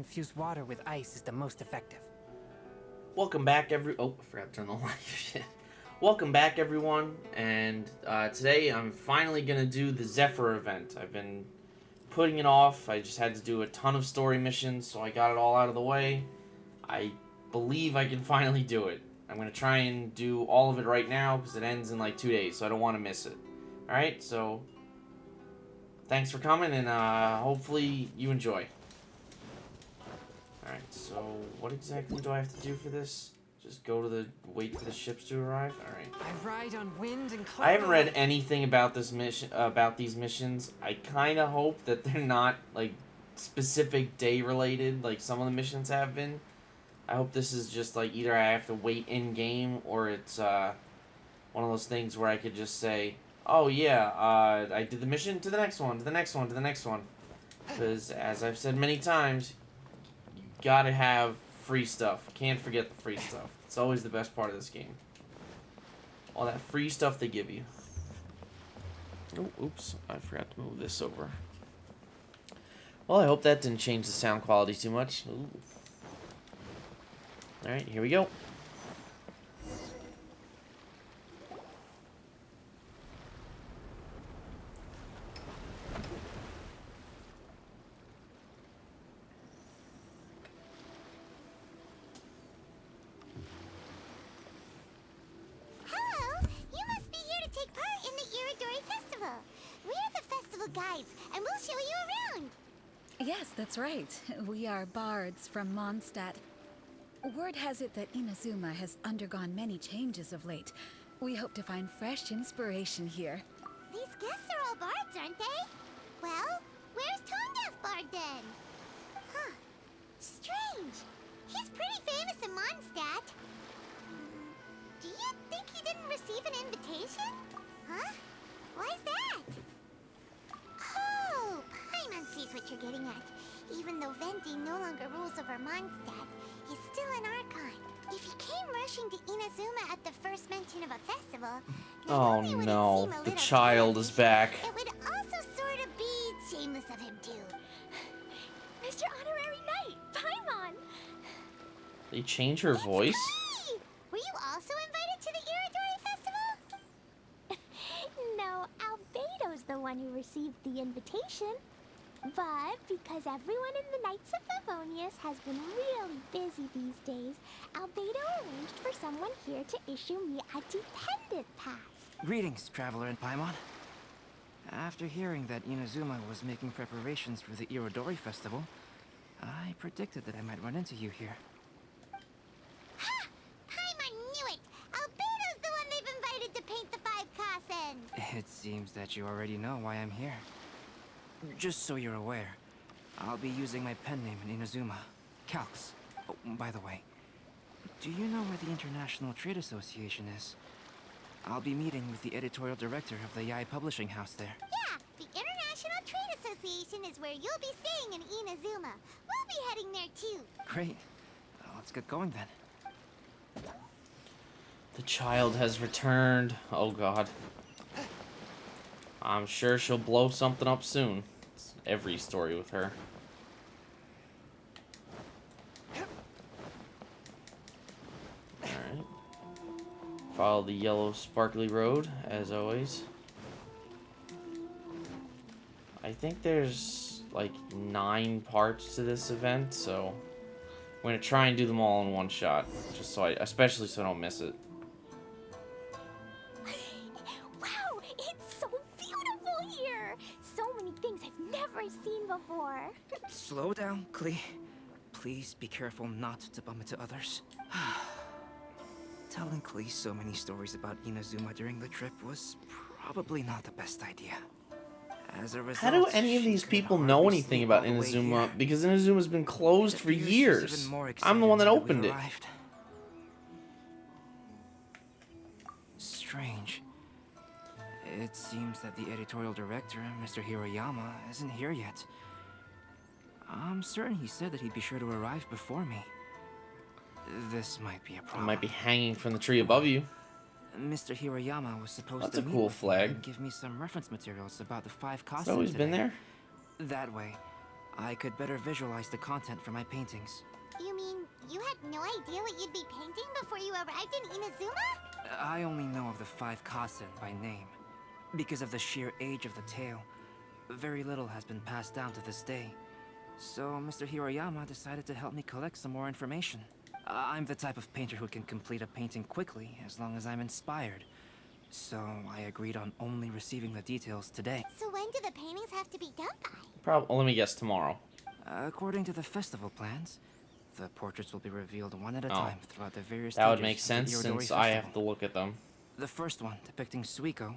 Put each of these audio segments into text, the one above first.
infuse water with ice is the most effective. Welcome back, Oh, I forgot to turn the light. Shit. Welcome back, everyone. And today I'm finally gonna do the Zephyr event. I've been putting it off. I just had to do a ton of story missions, so I got it all out of the way. I believe I can finally do it. I'm gonna try and do all of it right now because it ends in like 2 days, so I don't want to miss it. All right, so thanks for coming, and hopefully you enjoy. Alright, so what exactly do I have to do for this? Just go to wait for the ships to arrive? Alright. I ride on wind and cloud. I haven't read anything about this mission, about these missions. I kind of hope that they're not, like, specific day related, like some of the missions have been. I hope this is just, like, either I have to wait in-game, or it's, one of those things where I could just say, oh yeah, I did the mission, to the next one, to the next one, to the next one. Because, as I've said many times, gotta have free stuff. Can't forget the free stuff. It's always the best part of this game. All that free stuff they give you. Oh, oops. I forgot to move this over. Well, I hope that didn't change the sound quality too much. Alright, here we go. Guides, and we'll show you around. Yes, that's right. We are bards from Mondstadt. Word has it that Inazuma has undergone many changes of late. We hope to find fresh inspiration here. These guests are all bards, aren't they? Well, where's Tondef Bard then? Huh. Strange. He's pretty famous in Mondstadt. Do you think he didn't receive an invitation? Huh? Why's that? Oh, Paimon sees what you're getting at. Even though Venti no longer rules over Mondstadt, he's still an Archon. If he came rushing to Inazuma at the first mention of a festival, oh no, the child is back. It would also sort of be shameless of him too. Mr. Honorary Knight, Paimon! They change her voice? Hey! Were you also invited to the Iridori Festival? No, Albedo's the one who received the invitation. But because everyone in the Knights of Favonius has been really busy these days, Albedo arranged for someone here to issue me a dependent pass. Greetings, Traveler and Paimon. After hearing that Inazuma was making preparations for the Irodori Festival, I predicted that I might run into you here. Ha! Paimon knew it! Albedo's the one they've invited to paint the 5 Kasen! It seems that you already know why I'm here. Just so you're aware, I'll be using my pen name in Inazuma, Calx. Oh, by the way, do you know where the International Trade Association is? I'll be meeting with the editorial director of the Yai Publishing House there. Yeah, the International Trade Association is where you'll be staying in Inazuma. We'll be heading there too. Great. Let's get going then. The child has returned. Oh god. I'm sure she'll blow something up soon. It's every story with her. Alright. Follow the yellow sparkly road, as always. I think there's like 9 parts to this event, so I'm gonna try and do them all in one shot. Just so especially so I don't miss it. Wow, it's so beautiful here! So many things I've never seen before. Slow down, Klee. Please be careful not to bump into others. Telling Klee so many stories about Inazuma during the trip was probably not the best idea. As a result, How do any of these people know anything about Inazuma? Because Inazuma's been closed for years. I'm the one that opened it. Strange. It seems that the editorial director, Mr. Hiroyama, isn't here yet. I'm certain he said that he'd be sure to arrive before me. This might be a problem. It might be hanging from the tree above you. Mr. Hiroyama was supposed That's to a meet cool with me flag. and give me some reference materials about the 5 Kasen It's always today. been there. That way, I could better visualize the content for my paintings. You mean you had no idea what you'd be painting before you arrived in Inazuma? I only know of the 5 Kasen by name. Because of the sheer age of the tale, very little has been passed down to this day. So Mr. Hiroyama decided to help me collect some more information. I'm the type of painter who can complete a painting quickly as long as I'm inspired. So I agreed on only receiving the details today. So when do the paintings have to be done by? Probably. Let me guess. Tomorrow. According to the festival plans, the portraits will be revealed one at a time throughout the various That would stages make of sense the Irodori since festival. I have to look at them. The first one, depicting Suiko,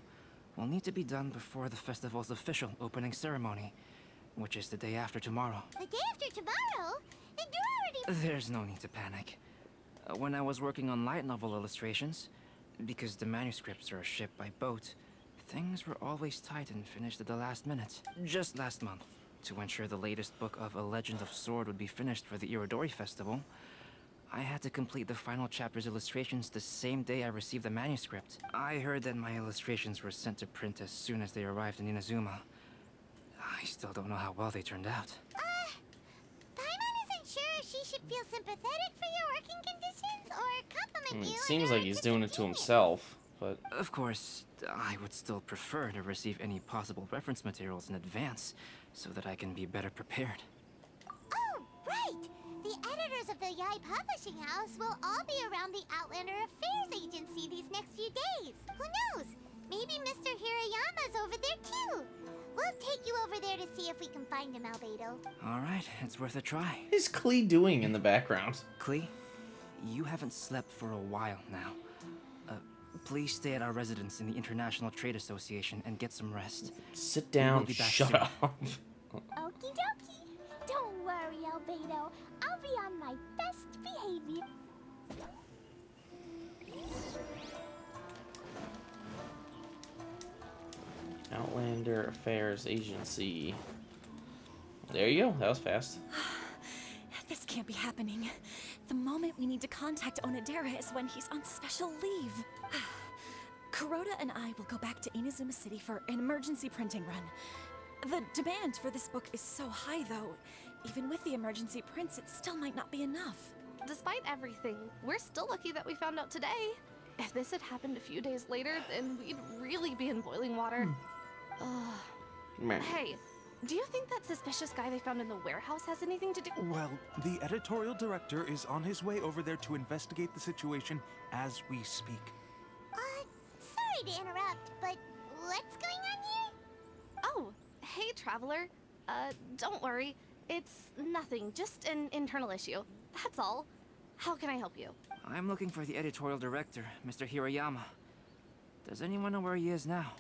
will need to be done before the festival's official opening ceremony, which is the day after tomorrow. The day after tomorrow? Then you're already... There's no need to panic. When I was working on light novel illustrations, because the manuscripts are shipped by boat, things were always tight and finished at the last minute. Just last month, to ensure the latest book of A Legend of Sword would be finished for the Irodori Festival, I had to complete the final chapter's illustrations the same day I received the manuscript. I heard that my illustrations were sent to print as soon as they arrived in Inazuma. I still don't know how well they turned out. Paimon isn't sure if she should feel sympathetic for your working conditions or compliment I mean, you. it seems on like your he's doing it to genius. himself, but Of course, I would still prefer to receive any possible reference materials in advance, so that I can be better prepared. Oh, right! The editors of the Yai Publishing House will all be around the Outlander Affairs Agency these next few days. Who knows? Maybe Mr. Hirayama's over there too. We'll take you over there to see if we can find him, Albedo. Alright, it's worth a try. what is Klee doing in the background? Klee, you haven't slept for a while now. Please stay at our residence in the International Trade Association and get some rest. Sit down. We'll be back Shut soon. up. Okie dokie. Don't worry, Albedo. I'll be on my best behavior. Outlander Affairs Agency. There you go. That was fast. This can't be happening. The moment we need to contact Onodera is when he's on special leave. Kuroda and I will go back to Inazuma City for an emergency printing run. The demand for this book is so high, though. Even with the emergency prints, it still might not be enough. Despite everything, we're still lucky that we found out today. If this had happened a few days later, then we'd really be in boiling water. Man. Hey, do you think that suspicious guy they found in the warehouse has anything to do? Well, the editorial director is on his way over there to investigate the situation as we speak. Sorry to interrupt, but what's going on here? Oh, hey, Traveler. Don't worry. It's nothing, just an internal issue. That's all. How can I help you? I'm looking for the editorial director, Mr. Hiroyama. Does anyone know where he is now?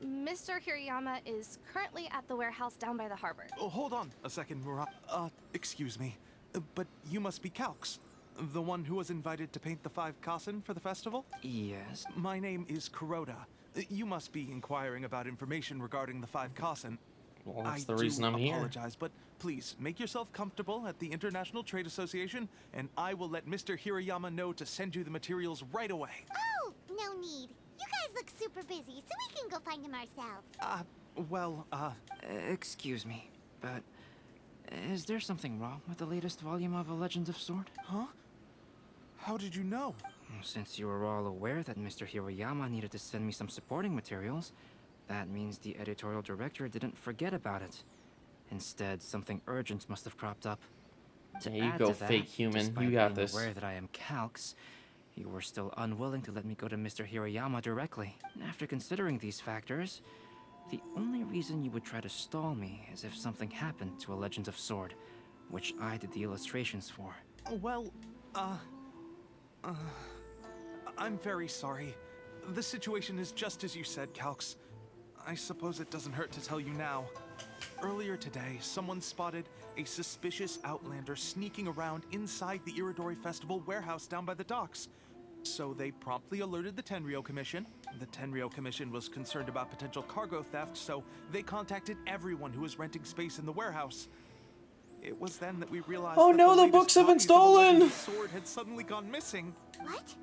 Mr. Hirayama is currently at the warehouse down by the harbor. Oh, hold on a second, Murat. Excuse me, but you must be Calx, the one who was invited to paint the 5 Kasen for the festival? Yes. My name is Kuroda. You must be inquiring about information regarding the 5 Kasen. Well, that's the reason I'm I here. apologize, but please make yourself comfortable at the International Trade Association, and I will let Mr. Hirayama know to send you the materials right away. Oh, no need. You guys look super busy, so we can go find him ourselves. Excuse me, but is there something wrong with the latest volume of A Legend of Sword? Huh? How did you know? Since you were all aware that Mr. Hiroyama needed to send me some supporting materials, that means the editorial director didn't forget about it. Instead, something urgent must have cropped up. To There you add go, to that, fake human. despite You got being this. aware that I am Calx, you were still unwilling to let me go to Mr. Hiroyama directly. After considering these factors, the only reason you would try to stall me is if something happened to A Legend of Sword, which I did the illustrations for. Well, I'm very sorry. The situation is just as you said, Calx. I suppose it doesn't hurt to tell you now. Earlier today, someone spotted a suspicious outlander sneaking around inside the Irodori Festival warehouse down by the docks. So they promptly alerted the Tenryou Commission. The Tenryou Commission was concerned about potential cargo theft, so they contacted everyone who was renting space in the warehouse. It was then that we realized Oh that no, the latest books have been copies of The Legend stolen! of Sword had suddenly gone missing. What?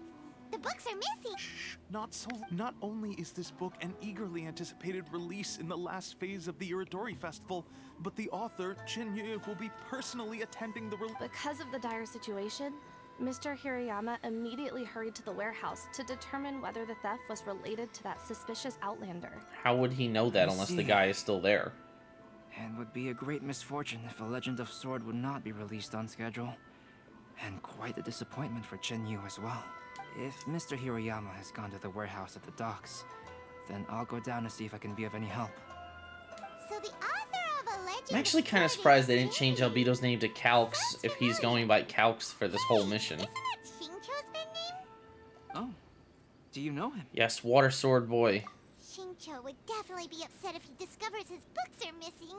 The books are missing. Shh, not only is this book an eagerly anticipated release in the last phase of the Iridori Festival, but the author, Chinyu, will be personally attending the release. Because of the dire situation, Mr. Hirayama immediately hurried to the warehouse to determine whether the theft was related to that suspicious outlander. How would he know that unless the guy is still there? And would be a great misfortune if a Legend of Sword would not be released on schedule. And quite a disappointment for Chinyu as well. If Mr. Hirayama has gone to the warehouse at the docks, then I'll go down to see if I can be of any help. So the author of a legend. I'm actually kind of surprised they didn't change Albedo's name to Calx if he's going by Calx for this whole mission. Isn't that Shincho's pen name? Oh, do you know him? Yes, Water Sword Boy. Shincho would definitely be upset if he discovers his books are missing.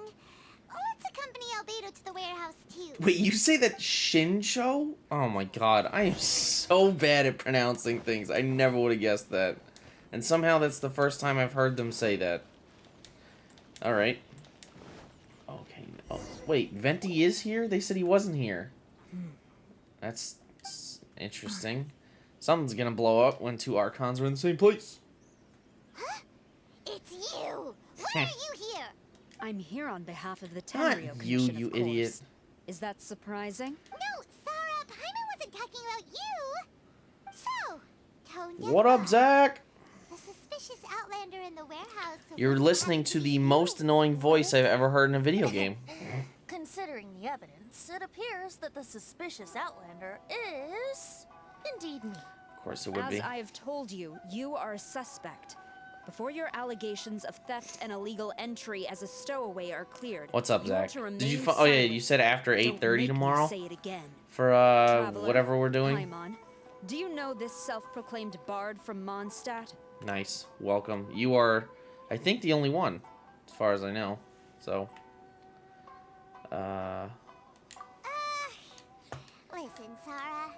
Let's accompany Albedo to the warehouse too. Wait, you say that Shincho? Oh my god, I am so bad at pronouncing things. I never would have guessed that. And somehow that's the first time I've heard them say that. Alright. Okay. Oh, wait, Venti is here? They said he wasn't here. That's interesting. Something's gonna blow up when two Archons are in the same place. Huh? It's you! Why are you here? I'm here on behalf of the Not Tenryou you, Commission, you of course. idiot. Is that surprising? No, Sarah, Paimon wasn't talking about you. So, Tone What up, Zach? The suspicious outlander in the warehouse. You're listening to the most annoying voice I've ever heard in a video game. Considering the evidence, it appears that the suspicious outlander is indeed me. Of course it would As be. I have told you, you are a suspect. Before your allegations of theft and illegal entry as a stowaway are cleared, What's up, you are Zach? to remain Did you? Oh yeah, silent. you said after Don't 8:30 make me tomorrow say it again. for Traveler, whatever we're doing. Paimon, do you know this self-proclaimed bard from Mondstadt? Nice, welcome. You are, I think, the only one, as far as I know. So, Listen, Sarah.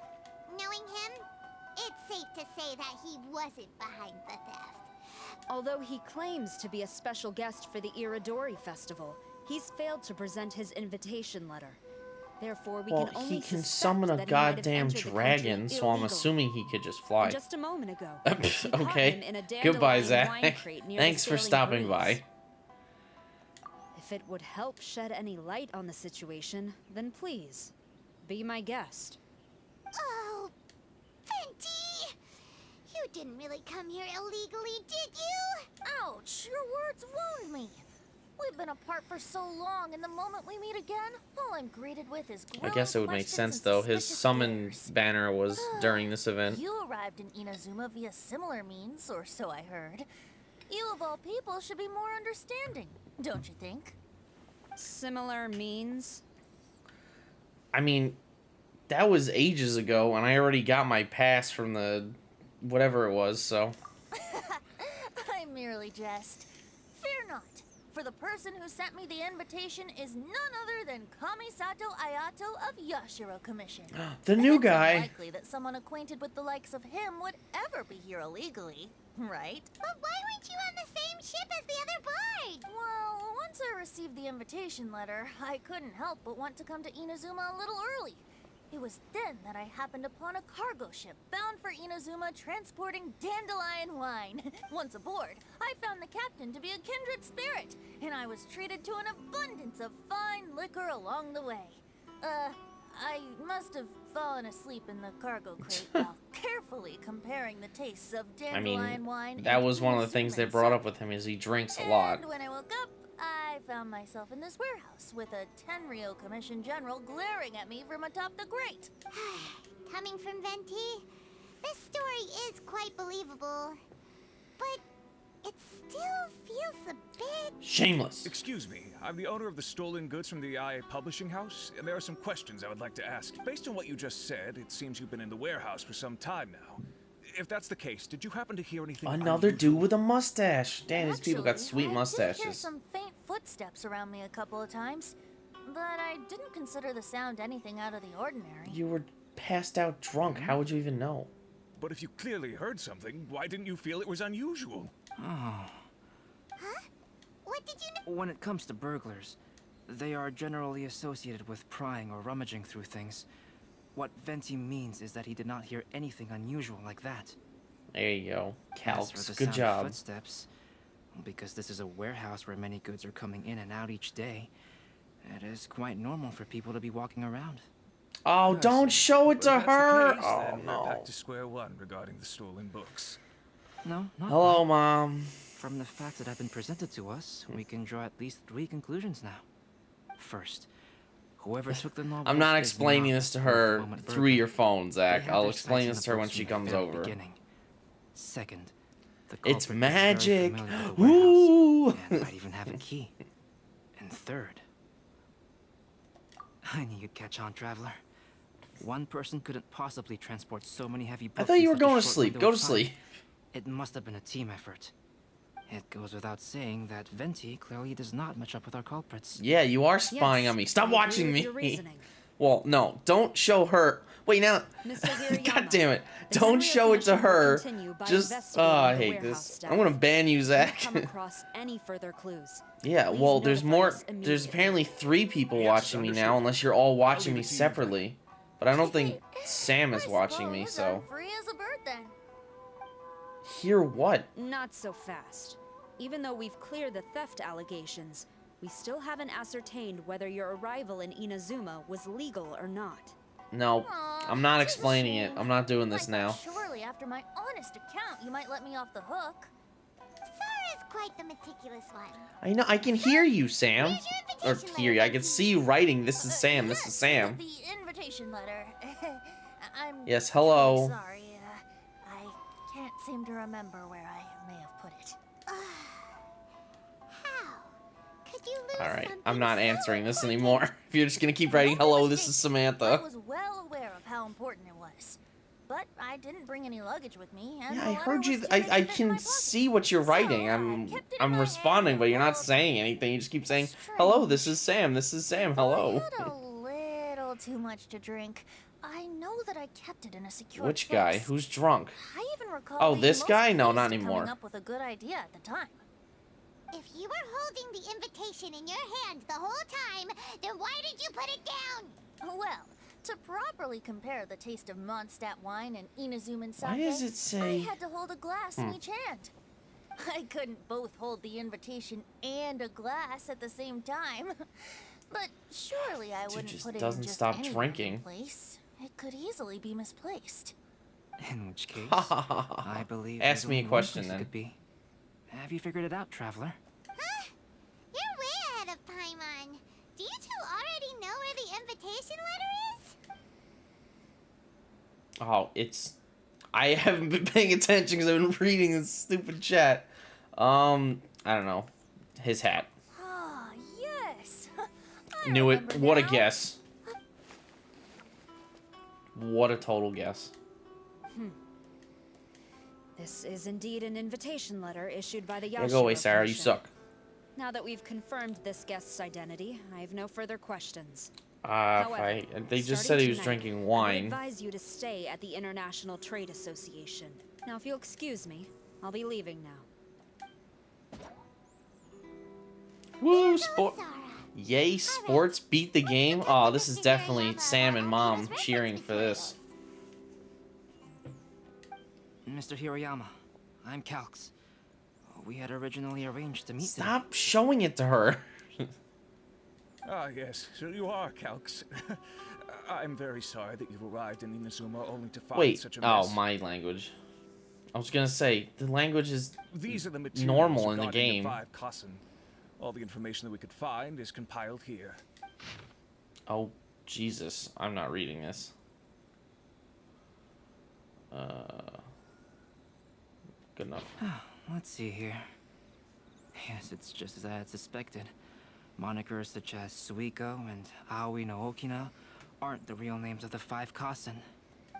Knowing him, it's safe to say that he wasn't behind the theft. Although he claims to be a special guest for the Iridori Festival, he's failed to present his invitation letter. Therefore, we well, can only he can suspect summon a that he might have goddamn entered the country dragon, so I'm illegally. assuming he could just fly. Just a moment ago, we caught Okay. him in a Goodbye, dandelion wine Zach. crate near Thanks the for Sailing stopping Breeze. by. If it would help shed any light on the situation, then please, be my guest. Oh, Venti! You didn't really come here illegally, did you? Ouch, your words wound me. We've been apart for so long, and the moment we meet again, all I'm greeted with is I guess it would make sense, though. His summon banner was during this event. You arrived in Inazuma via similar means, or so I heard. You of all people should be more understanding, don't you think? Similar means? I mean, that was ages ago, and I already got my pass from the whatever it was, so. I merely jest. Fear not, for the person who sent me the invitation is none other than Kamisato Ayato of Yashiro Commission. The new It's guy. unlikely that someone acquainted with the likes of him would ever be here illegally, right? But why weren't you on the same ship as the other bard? Well, once I received the invitation letter, I couldn't help but want to come to Inazuma a little early. It was then that I happened upon a cargo ship bound for Inazuma transporting dandelion wine. Once aboard, I found the captain to be a kindred spirit, and I was treated to an abundance of fine liquor along the way. I must have fallen asleep in the cargo crate while carefully comparing the tastes of I dandelion mean, wine. that and was one of the things they Inazuman brought sake. up with him is he drinks a lot. And when I woke up, I found myself in this warehouse with a Tenryou Commission General glaring at me from atop the grate. Coming from Venti, this story is quite believable. But it still feels a bit... Shameless. Excuse me, I'm the owner of the stolen goods from the IA Publishing House, and there are some questions I would like to ask. Based on what you just said, it seems you've been in the warehouse for some time now. If that's the case, did you happen to hear anything Another unusual? dude with a mustache. Damn, these people got Actually, sweet I did hear mustaches. some faint footsteps around me a couple of times, but I didn't consider the sound anything out of the ordinary. You were passed out drunk. How would you even know? But if you clearly heard something, why didn't you feel it was unusual? Oh. Huh? What did you know? When it comes to burglars, they are generally associated with prying or rummaging through things. What Venti means is that he did not hear anything unusual like that. There you go. As for Calcs. the Good sound of job. footsteps, because this is a warehouse where many goods are coming in and out each day, it is quite normal for people to be walking around. Oh, don't show it to Well, if that's the her. case, Oh, then we're back no. to square one regarding the stolen books. No, not Hello, quite. Mom. From the facts that have been presented to us, we can draw at least 3 conclusions now. First, whoever took the novels I'm not is explaining not this to the her moment through burglar. your phone, They Zach. had I'll their explain sights this on to her the when books she from the comes very over. beginning. Second, the It's culprit was very magic. familiar with the warehouse Ooh. and might even have a key. And third, I knew you'd catch on, Traveler. One person couldn't possibly transport so many heavy books. I thought you were in such a going to short sleep. window Go to of time. sleep. It must have been a team effort. It goes without saying that Venti clearly does not match up with our culprits. Yeah, you are spying Yes, on me. Stop I agree watching with me. your reasoning. Well, no, don't show her. Wait, now. Mr. Hirayama, God damn it. the Don't Tenryo show it to Commission will her. continue by Just. investigating I the hate warehouse this. staff. I'm going to ban you, If Zach. you come across any further clues, Yeah, please well, there's notify more. us There's immediately. apparently 3 people Yes, watching me now, understood. unless you're all watching I'll me leave it to you, separately. But I don't think Sam is I watching me, suppose so. I'm free as a bird then. Hear what? Not so fast. Even though we've cleared the theft allegations, we still haven't ascertained whether your arrival in Inazuma was legal or not. No, Aw, I'm not it's a explaining it. shame. I'm not doing I this thought now. Surely, after my honest account, you might let me off the hook. Sora's quite the meticulous one. I know. I can hear you, Sam. Where's your Or invitation hear you. letter, I can see you writing. This is Sam. This is Yes, Sam. The invitation letter. I'm Yes, hello. truly sorry. I can't seem to remember where I may have put it. How? Could you lose All right, something I'm not so answering this important? anymore. If you're just gonna keep writing, Make no hello, this mistake, is I Samantha. was well aware of how important it was. But I didn't bring any luggage with me, and Yeah, the I letter heard you. was too big to I fit in my can pocket. see what you're So, writing. I I'm kept it in I'm my responding, hand but you're not and saying anything. You just keep saying, hello, this is Sam. This is Sam. Hello. I had a little too much to drink. I know that I kept it in a secure Which place. guy? Who's drunk? I even recall Oh, being this most guy? No, pleased not to anymore. coming up with a good idea at the time. If you were holding the invitation in your hand the whole time, then why did you put it down? Well, to properly compare the taste of Mondstadt wine and Inazuman sake, Why does it say- I had to hold a glass in each hand. I couldn't both hold the invitation and a glass at the same time. But surely I Dude wouldn't just put it doesn't in just stop any drinking. random place. It could easily be misplaced. In which case, I believe Ask there's me a only one question, place it then. could be. Have you figured it out, Traveler? Huh? You're way ahead of Paimon. Do you two already know where the invitation letter is? Oh, it's. I haven't been paying attention because I've been reading this stupid chat. I don't know. His hat. Ah, yes. I Knew it. remember What a now. guess. What a total guess. This is indeed an invitation letter issued by the Yashiro Yeah, go away, Sarah. You Commission. suck. Now that we've confirmed this guest's identity, I have no further questions. They just said starting he was tonight, drinking I would wine. advise you to stay at the International Trade Association. Now, if you'll excuse me, I'll be leaving now. Woo, sport. Sora. Yay, sports beat the game. Oh, this is definitely Sam and Mom cheering for this. Mr. Hirayama, I'm Calx. We had originally arranged to meet today. Stop showing it to her. Ah, yes, so you are, Calx. I'm very sorry that you've arrived in Inazuma only to find Wait. such a mess. Oh, my language. I was gonna say the language is These are the materials normal in the regarding game. 5 Kassen. All the information that we could find is compiled here. Oh, Jesus. I'm not reading this. Good enough. Let's see here. Yes, it's just as I had suspected. Monikers such as Suiko and Aoi no Okina aren't the real names of the 5 Kassen.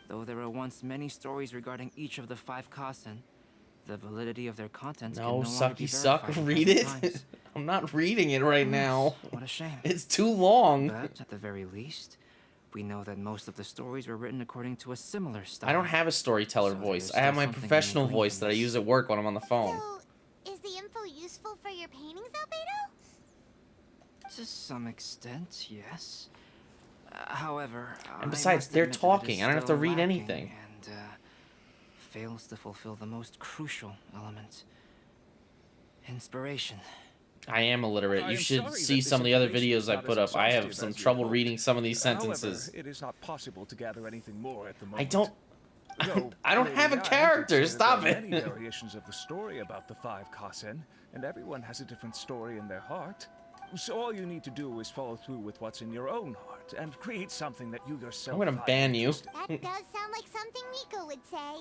Though there were once many stories regarding each of the 5 Kassen, the validity of their contents can No, no longer be sucky suck. verified in Read present it. times. I'm not reading it right now. What a shame. It's too long. But at the very least, we know that most of the stories were written according to a similar style. I don't have a storyteller So voice. there's I have still my something professional unique voice in that I this. use at work when I'm on the phone. So, is the info useful for your paintings, Albedo? To some extent, yes. However, And I besides, must they're admit that it talking. is I don't have to still read lacking, anything. And fails to fulfill the most crucial element. Inspiration. I am illiterate. I You am should sorry see that some of this the other information is videos I not put as up. I have exhaustive some as you trouble hoped. reading some of these sentences. However, it is not possible to gather anything more at the moment. I don't. Though, I don't have a Lady Ai character. did say that Stop there are it. many variations of the story about the 5 Kasen, and everyone has a different story in their heart. So all you need to do is follow through with what's in your own heart and create something that you yourself. I'm gonna find ban you. interesting. That does sound like something Miko would say.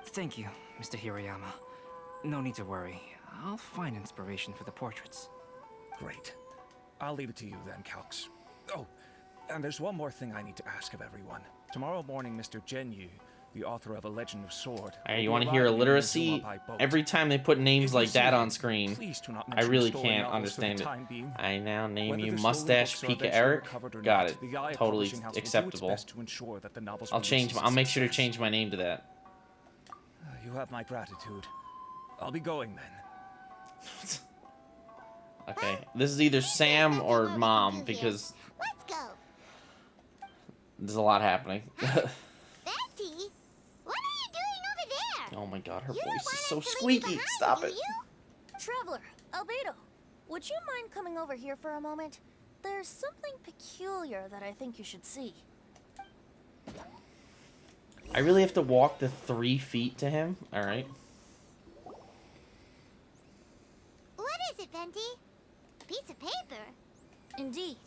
Thank you, Mr. Hirayama. No need to worry. I'll find inspiration for the portraits. Great. I'll leave it to you then, Calx. Oh, and there's one more thing I need to ask of everyone. Tomorrow morning, Mr. Genyu, the author of A Legend of Sword. Hey, you want to hear illiteracy? Every time they put names like that on screen, I really can't understand it. I now name you Mustache Pika Eric. Got it. Totally acceptable. I'll change. I'll make sure to change my name to that. You have my gratitude. I'll be going then. Okay, this is either Sam or Mom because Let's go. there's a lot happening. Betty, what are you doing over there? Oh my God, her You don't voice is want so us to leave you squeaky. behind, Stop do it. you? Traveler, Albedo, would you mind coming over here for a moment? There's something peculiar that I think you should see. I really have to walk the 3 feet to him. All right. What is it, Venti? A piece of paper. Indeed.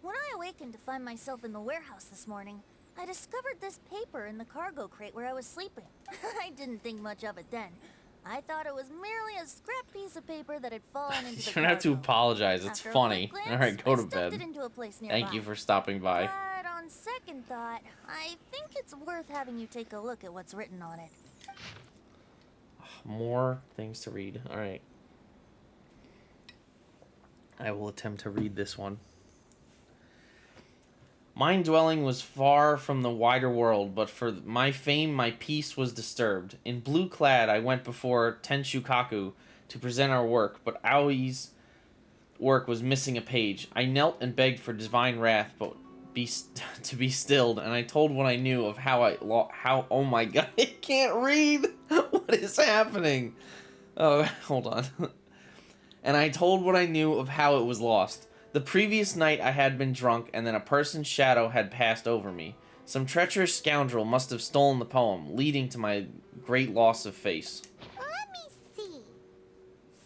When I awakened to find myself in the warehouse this morning, I discovered this paper in the cargo crate where I was sleeping. I didn't think much of it then. I thought it was merely a scrap piece of paper that had fallen into the You don't have to cargo. apologize. It's After a funny. quick All glance, right, go I to stuffed bed. it into a place nearby. Thank you for stopping by. But on second thought, I think it's worth having you take a look at what's written on it. More things to read. All right. I will attempt to read this one. Mine dwelling was far from the wider world, but for my fame my peace was disturbed. In blue clad I went before Tenshukaku to present our work, but Aoi's work was missing a page. I knelt and begged for divine wrath, but to be stilled, and I told what I knew of how oh my God, I can't read! What is happening? Oh, hold on. And I told what I knew of how it was lost. The previous night I had been drunk, and then a person's shadow had passed over me. Some treacherous scoundrel must have stolen the poem, leading to my great loss of face. Let me see.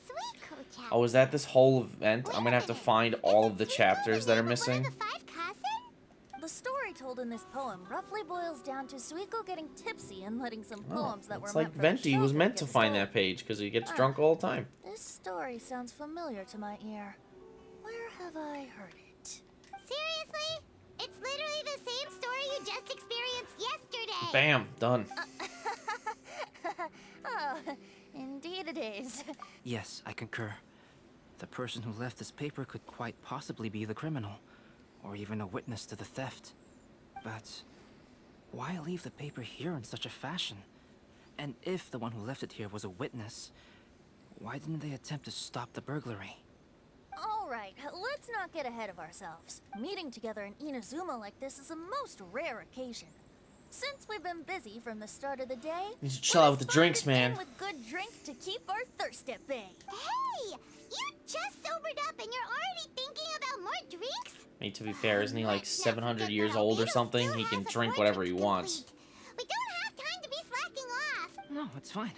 Suiko chapter. Oh, is that this whole event? I'm gonna have to find all of the chapters that are missing. The 5 Kasen? The story told in this poem roughly boils down to Suiko getting tipsy and letting some poems that were It's meant like for Venti the was shogun meant to get find stolen. that page, because he gets drunk all the time. This story sounds familiar to my ear. Where have I heard it? Seriously? It's literally the same story you just experienced yesterday. Bam, done. Oh, indeed it is. Yes, I concur. The person who left this paper could quite possibly be the criminal, or even a witness to the theft. But why leave the paper here in such a fashion? And if the one who left it here was a witness, why didn't they attempt to stop the burglary? All right, let's not get ahead of ourselves. Meeting together in Inazuma like this is a most rare occasion. Since we've been busy from the start of the day, You should chill out with the drinks, man. with good drink to keep our thirst at bay. Hey, you just sobered up and you're already thinking about more drinks? I mean, to be fair, isn't he like 700 years old or something? He can drink whatever he wants. We don't have time to be slacking off. No, it's fine.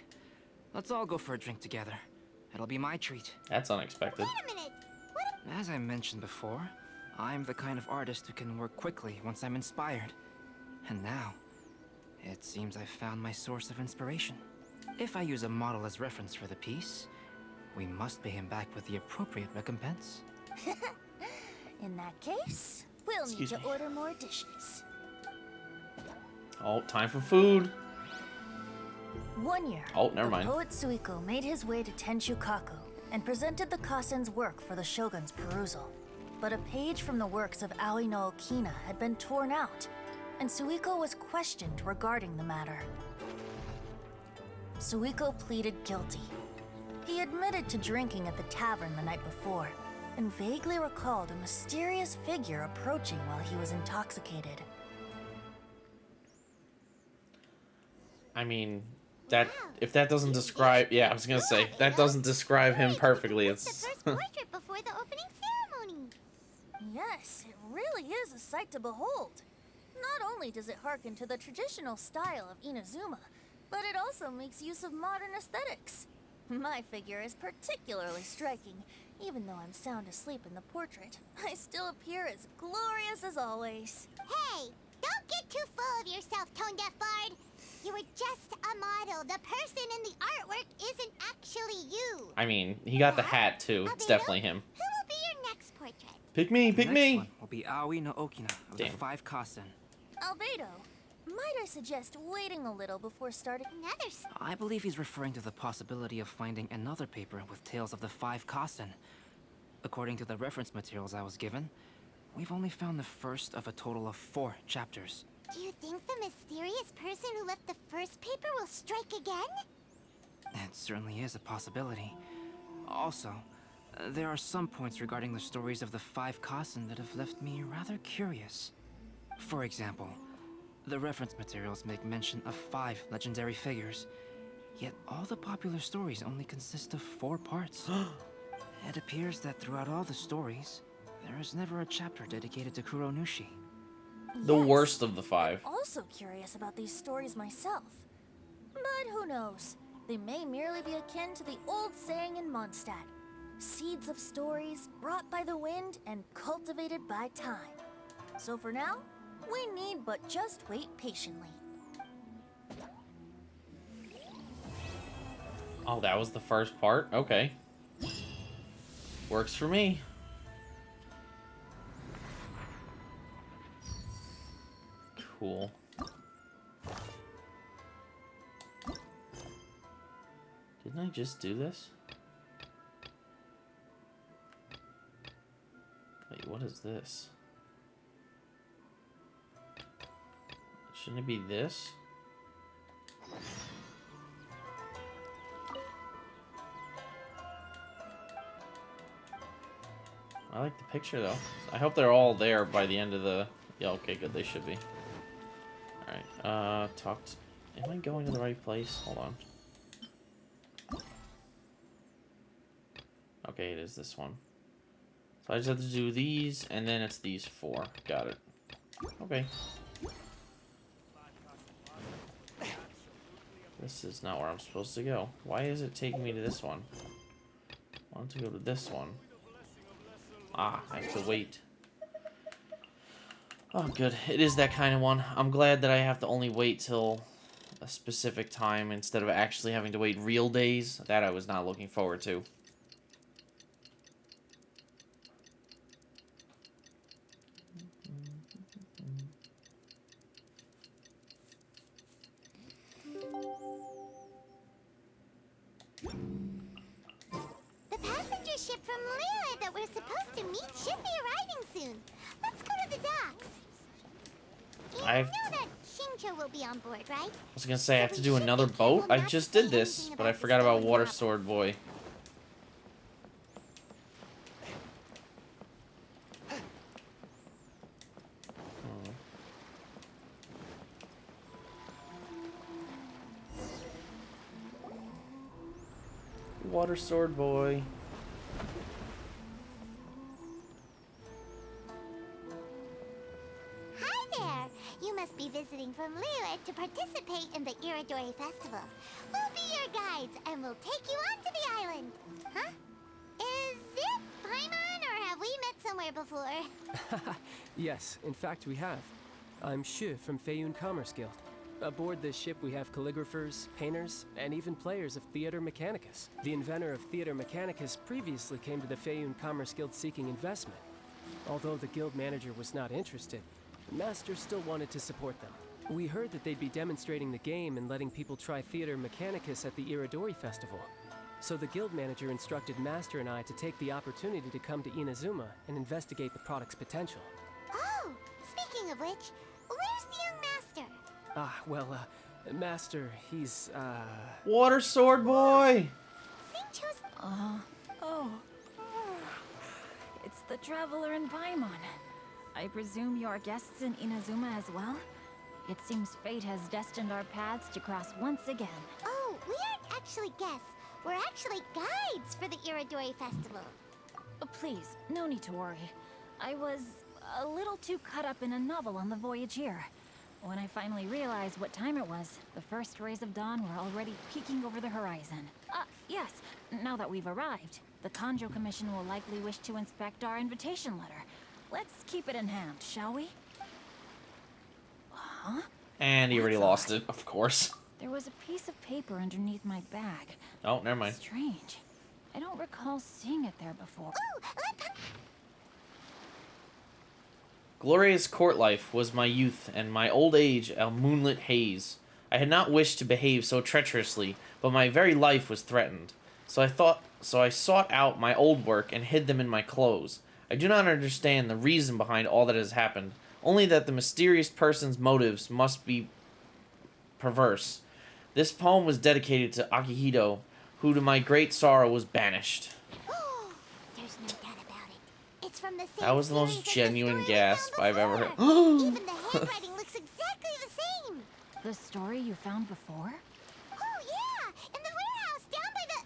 Let's all go for a drink together. It'll be my treat. That's unexpected. Wait a minute. As I mentioned before, I'm the kind of artist who can work quickly once I'm inspired. And now, it seems I've found my source of inspiration. If I use a model as reference for the piece, we must pay him back with the appropriate recompense. In that case, we'll need Excuse to me. order more dishes. Oh, time for food. One year, Oh, never the mind. poet Suiko made his way to Tenshukaku and presented the Kasen's work for the shogun's perusal. But a page from the works of Aoi no Okina had been torn out, and Suiko was questioned regarding the matter. Suiko pleaded guilty. He admitted to drinking at the tavern the night before, and vaguely recalled a mysterious figure approaching while he was intoxicated. I mean, that if that doesn't describe, yeah, I was gonna say that doesn't describe him perfectly. The It's first portrait before the opening ceremony. Yes, it really is a sight to behold. Not only does it harken to the traditional style of Inazuma, but it also makes use of modern aesthetics. My figure is particularly striking. Even though I'm sound asleep in the portrait, I still appear as glorious as always. Hey, don't get too full of yourself, Tone Deaf Bard. You were just a model. The person in the artwork isn't actually you. I mean, he got the hat too. It's definitely him. Who will be your next portrait? Pick me, pick Next me. one will be Aoi no Okina of Damn. the 5 Kasen. Albedo, might I suggest waiting a little before starting? Another I believe he's referring to the possibility of finding another paper with tales of the 5 Kasen. According to the reference materials I was given, we've only found the first of a total of 4 chapters. Do you think the mysterious person who left the first paper will strike again? It certainly is a possibility. Also, there are some points regarding the stories of the 5 Kasen that have left me rather curious. For example, the reference materials make mention of 5 legendary figures, yet all the popular stories only consist of 4 parts. It appears that throughout all the stories, there is never a chapter dedicated to Kuronushi. The worst of the 5. Also curious about these stories myself. But who knows? They may merely be akin to the old saying in Mondstadt. Seeds of stories brought by the wind and cultivated by time. So for now, we need but just wait patiently. Oh, that was the first part? Okay. Works for me. Cool. Didn't I just do this? Wait, what is this? Shouldn't it be this? I like the picture though. I hope they're all there by the end of the... Yeah, okay, good. They should be. Alright, talked... Am I going to the right place? Hold on. Okay, it is this one. So I just have to do these, and then it's these 4. Got it. Okay. This is not where I'm supposed to go. Why is it taking me to this one? I want to go to this one. Ah, I have to wait. Oh, good. It is that kind of one. I'm glad that I have to only wait till a specific time instead of actually having to wait real days. That I was not looking forward to. The passenger ship from Liyue that we're supposed to meet should be arriving soon. Let's go to the docks. You I know that Shincho will be on board, right? was gonna say I have to do another boat. I just did this, but I forgot about Water Sword Boy. Water Sword Boy. Hi there! You must be visiting from Liyue to participate in the Iridori Festival. We'll be your guides, and we'll take you onto the island. Huh? Is it Paimon, or have we met somewhere before? Yes, in fact we have. I'm Shu from Feiyun Commerce Guild. Aboard this ship we have calligraphers, painters, and even players of Theater Mechanicus. The inventor of Theater Mechanicus previously came to the Feiyun Commerce Guild seeking investment. Although the guild manager was not interested, the master still wanted to support them. We heard that they'd be demonstrating the game and letting people try Theater Mechanicus at the Iridori Festival. So the guild manager instructed Master and I to take the opportunity to come to Inazuma and investigate the product's potential. Oh, speaking of which, where's the young master? Master, he's, Water Sword Boy! Shincho's... It's the traveler in Paimon. I presume you are guests in Inazuma as well? It seems fate has destined our paths to cross once again. Oh, we aren't actually guests. We're actually guides for the Iridori Festival. Please, no need to worry. I was a little too caught up in a novel on the voyage here. When I finally realized what time it was, the first rays of dawn were already peeking over the horizon. Yes, now that we've arrived, the Conjo Commission will likely wish to inspect our invitation letter. Let's keep it in hand, shall we? Huh? And he already lost it, of course. There was a piece of paper underneath my bag. Oh, never mind. Strange. I don't recall seeing it there before. Glorious court life was my youth, and my old age a moonlit haze. I had not wished to behave so treacherously, but my very life was threatened. So I sought out my old work and hid them in my clothes. I do not understand the reason behind all that has happened, only that the mysterious person's motives must be perverse. This poem was dedicated to Akihito, who to my great sorrow was banished. There's no doubt about it. It's from the same That was the most series as genuine story we gasp found I've ever heard. before. Even the handwriting looks exactly the same. The story you found before? Oh yeah, in the warehouse down by the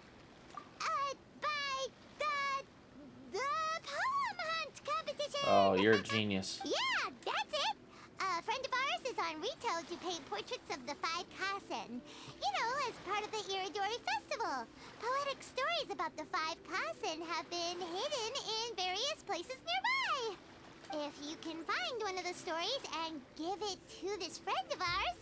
poem hunt competition. Oh, you're a genius. Yeah, that's it. A friend of ours is on retail to paint portraits of the 5 Kasen. You know, as part of the Iridori Festival. Poetic stories about the 5 Kasen have been hidden in various places nearby. If you can find one of the stories and give it to this friend of ours,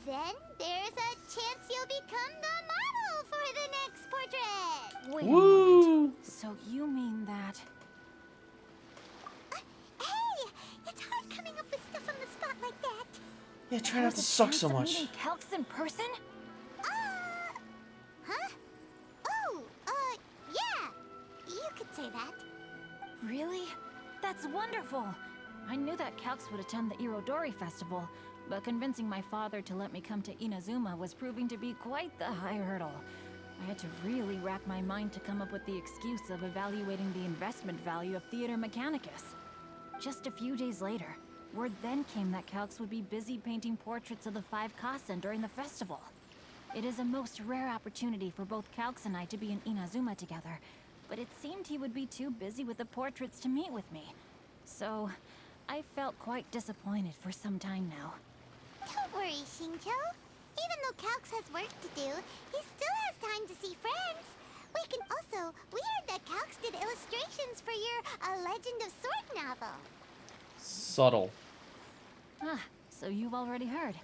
then there's a chance you'll become the model for the next portrait. Wait a moment. So you mean that... Hey, it's hard coming up with stuff on the spot like that. Yeah, try not to suck so much. Meeting Calx in person? Huh? Oh, yeah. You could say that. Really? That's wonderful! I knew that Calx would attend the Irodori Festival, but convincing my father to let me come to Inazuma was proving to be quite the high hurdle. I had to really rack my mind to come up with the excuse of evaluating the investment value of Theater Mechanicus. Just a few days later, word then came that Calx would be busy painting portraits of the 5 Kasen during the festival. It is a most rare opportunity for both Calx and I to be in Inazuma together, but it seemed he would be too busy with the portraits to meet with me. So, I felt quite disappointed for some time now. Don't worry, Shincho. Even though Calx has work to do, he still has time to see friends. We heard that Calx did illustrations for your A Legend of Sword novel. Subtle. So you've already heard.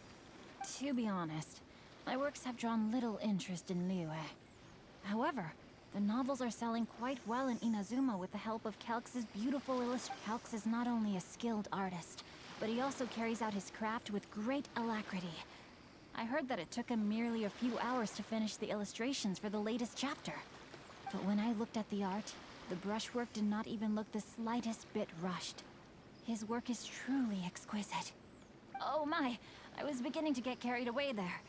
To be honest, my works have drawn little interest in Liyue. However, the novels are selling quite well in Inazuma with the help of Calx's beautiful Calx is not only a skilled artist, but he also carries out his craft with great alacrity. I heard that it took him merely a few hours to finish the illustrations for the latest chapter. But when I looked at the art, the brushwork did not even look the slightest bit rushed. His work is truly exquisite. Oh my, I was beginning to get carried away there.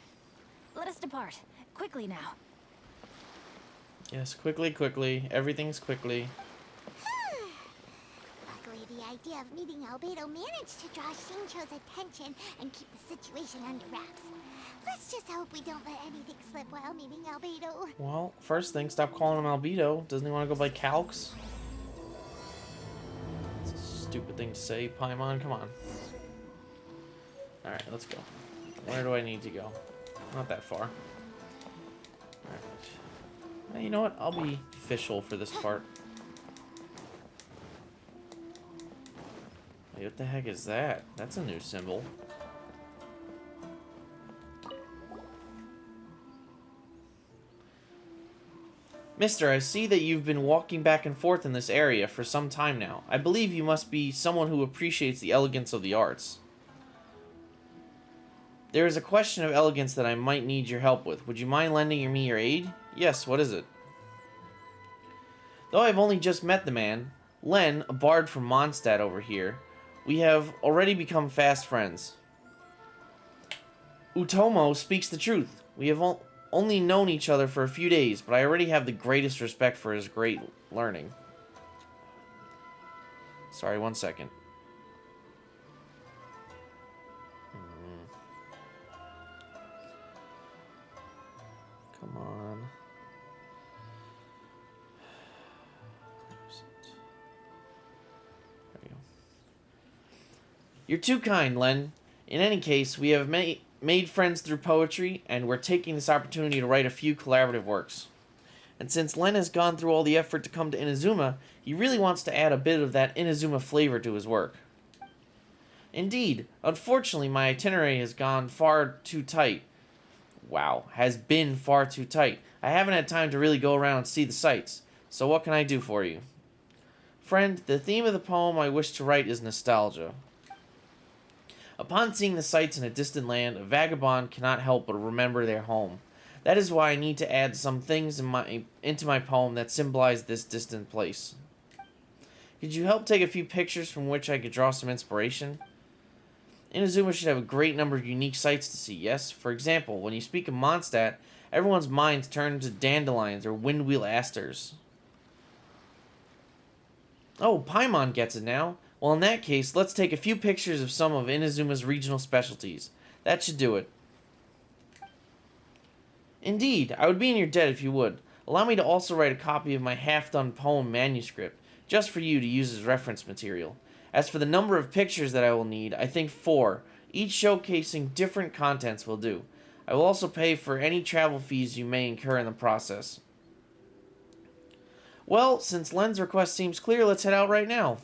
Let us depart, quickly now. Yes, quickly. Everything's quickly. Luckily, the idea of meeting Albedo managed to draw Shincho's attention and keep the situation under wraps. Let's just hope we don't let anything slip while meeting Albedo. Well, first thing, stop calling him Albedo. Doesn't he want to go by Calx? It's a stupid thing to say, Paimon. Come on. Alright, let's go. Where do I need to go? Not that far. Alright. Hey, you know what? I'll be official for this part. Wait, what the heck is that? That's a new symbol. Mister, I see that you've been walking back and forth in this area for some time now. I believe you must be someone who appreciates the elegance of the arts. There is a question of elegance that I might need your help with. Would you mind lending me your aid? Yes, what is it? Though I've only just met the man, Len, a bard from Mondstadt over here, we have already become fast friends. Utomo speaks the truth. We have only known each other for a few days, but I already have the greatest respect for his great learning. Sorry, one second. You're too kind, Len. In any case, we have made friends through poetry, and we're taking this opportunity to write a few collaborative works. And since Len has gone through all the effort to come to Inazuma, he really wants to add a bit of that Inazuma flavor to his work. Indeed, unfortunately, my itinerary has gone far too tight. Wow, has been far too tight. I haven't had time to really go around and see the sights. So what can I do for you? Friend, the theme of the poem I wish to write is nostalgia. Upon seeing the sights in a distant land, a vagabond cannot help but remember their home. That is why I need to add some things into my poem that symbolize this distant place. Could you help take a few pictures from which I could draw some inspiration? Inazuma should have a great number of unique sights to see, yes? For example, when you speak of Mondstadt, everyone's minds turn to dandelions or windwheel asters. Oh, Paimon gets it now. Well, in that case, let's take a few pictures of some of Inazuma's regional specialties. That should do it. Indeed, I would be in your debt if you would. Allow me to also write a copy of my half-done poem manuscript, just for you to use as reference material. As for the number of pictures that I will need, I think 4, each showcasing different contents will do. I will also pay for any travel fees you may incur in the process. Well, since Len's request seems clear, let's head out right now.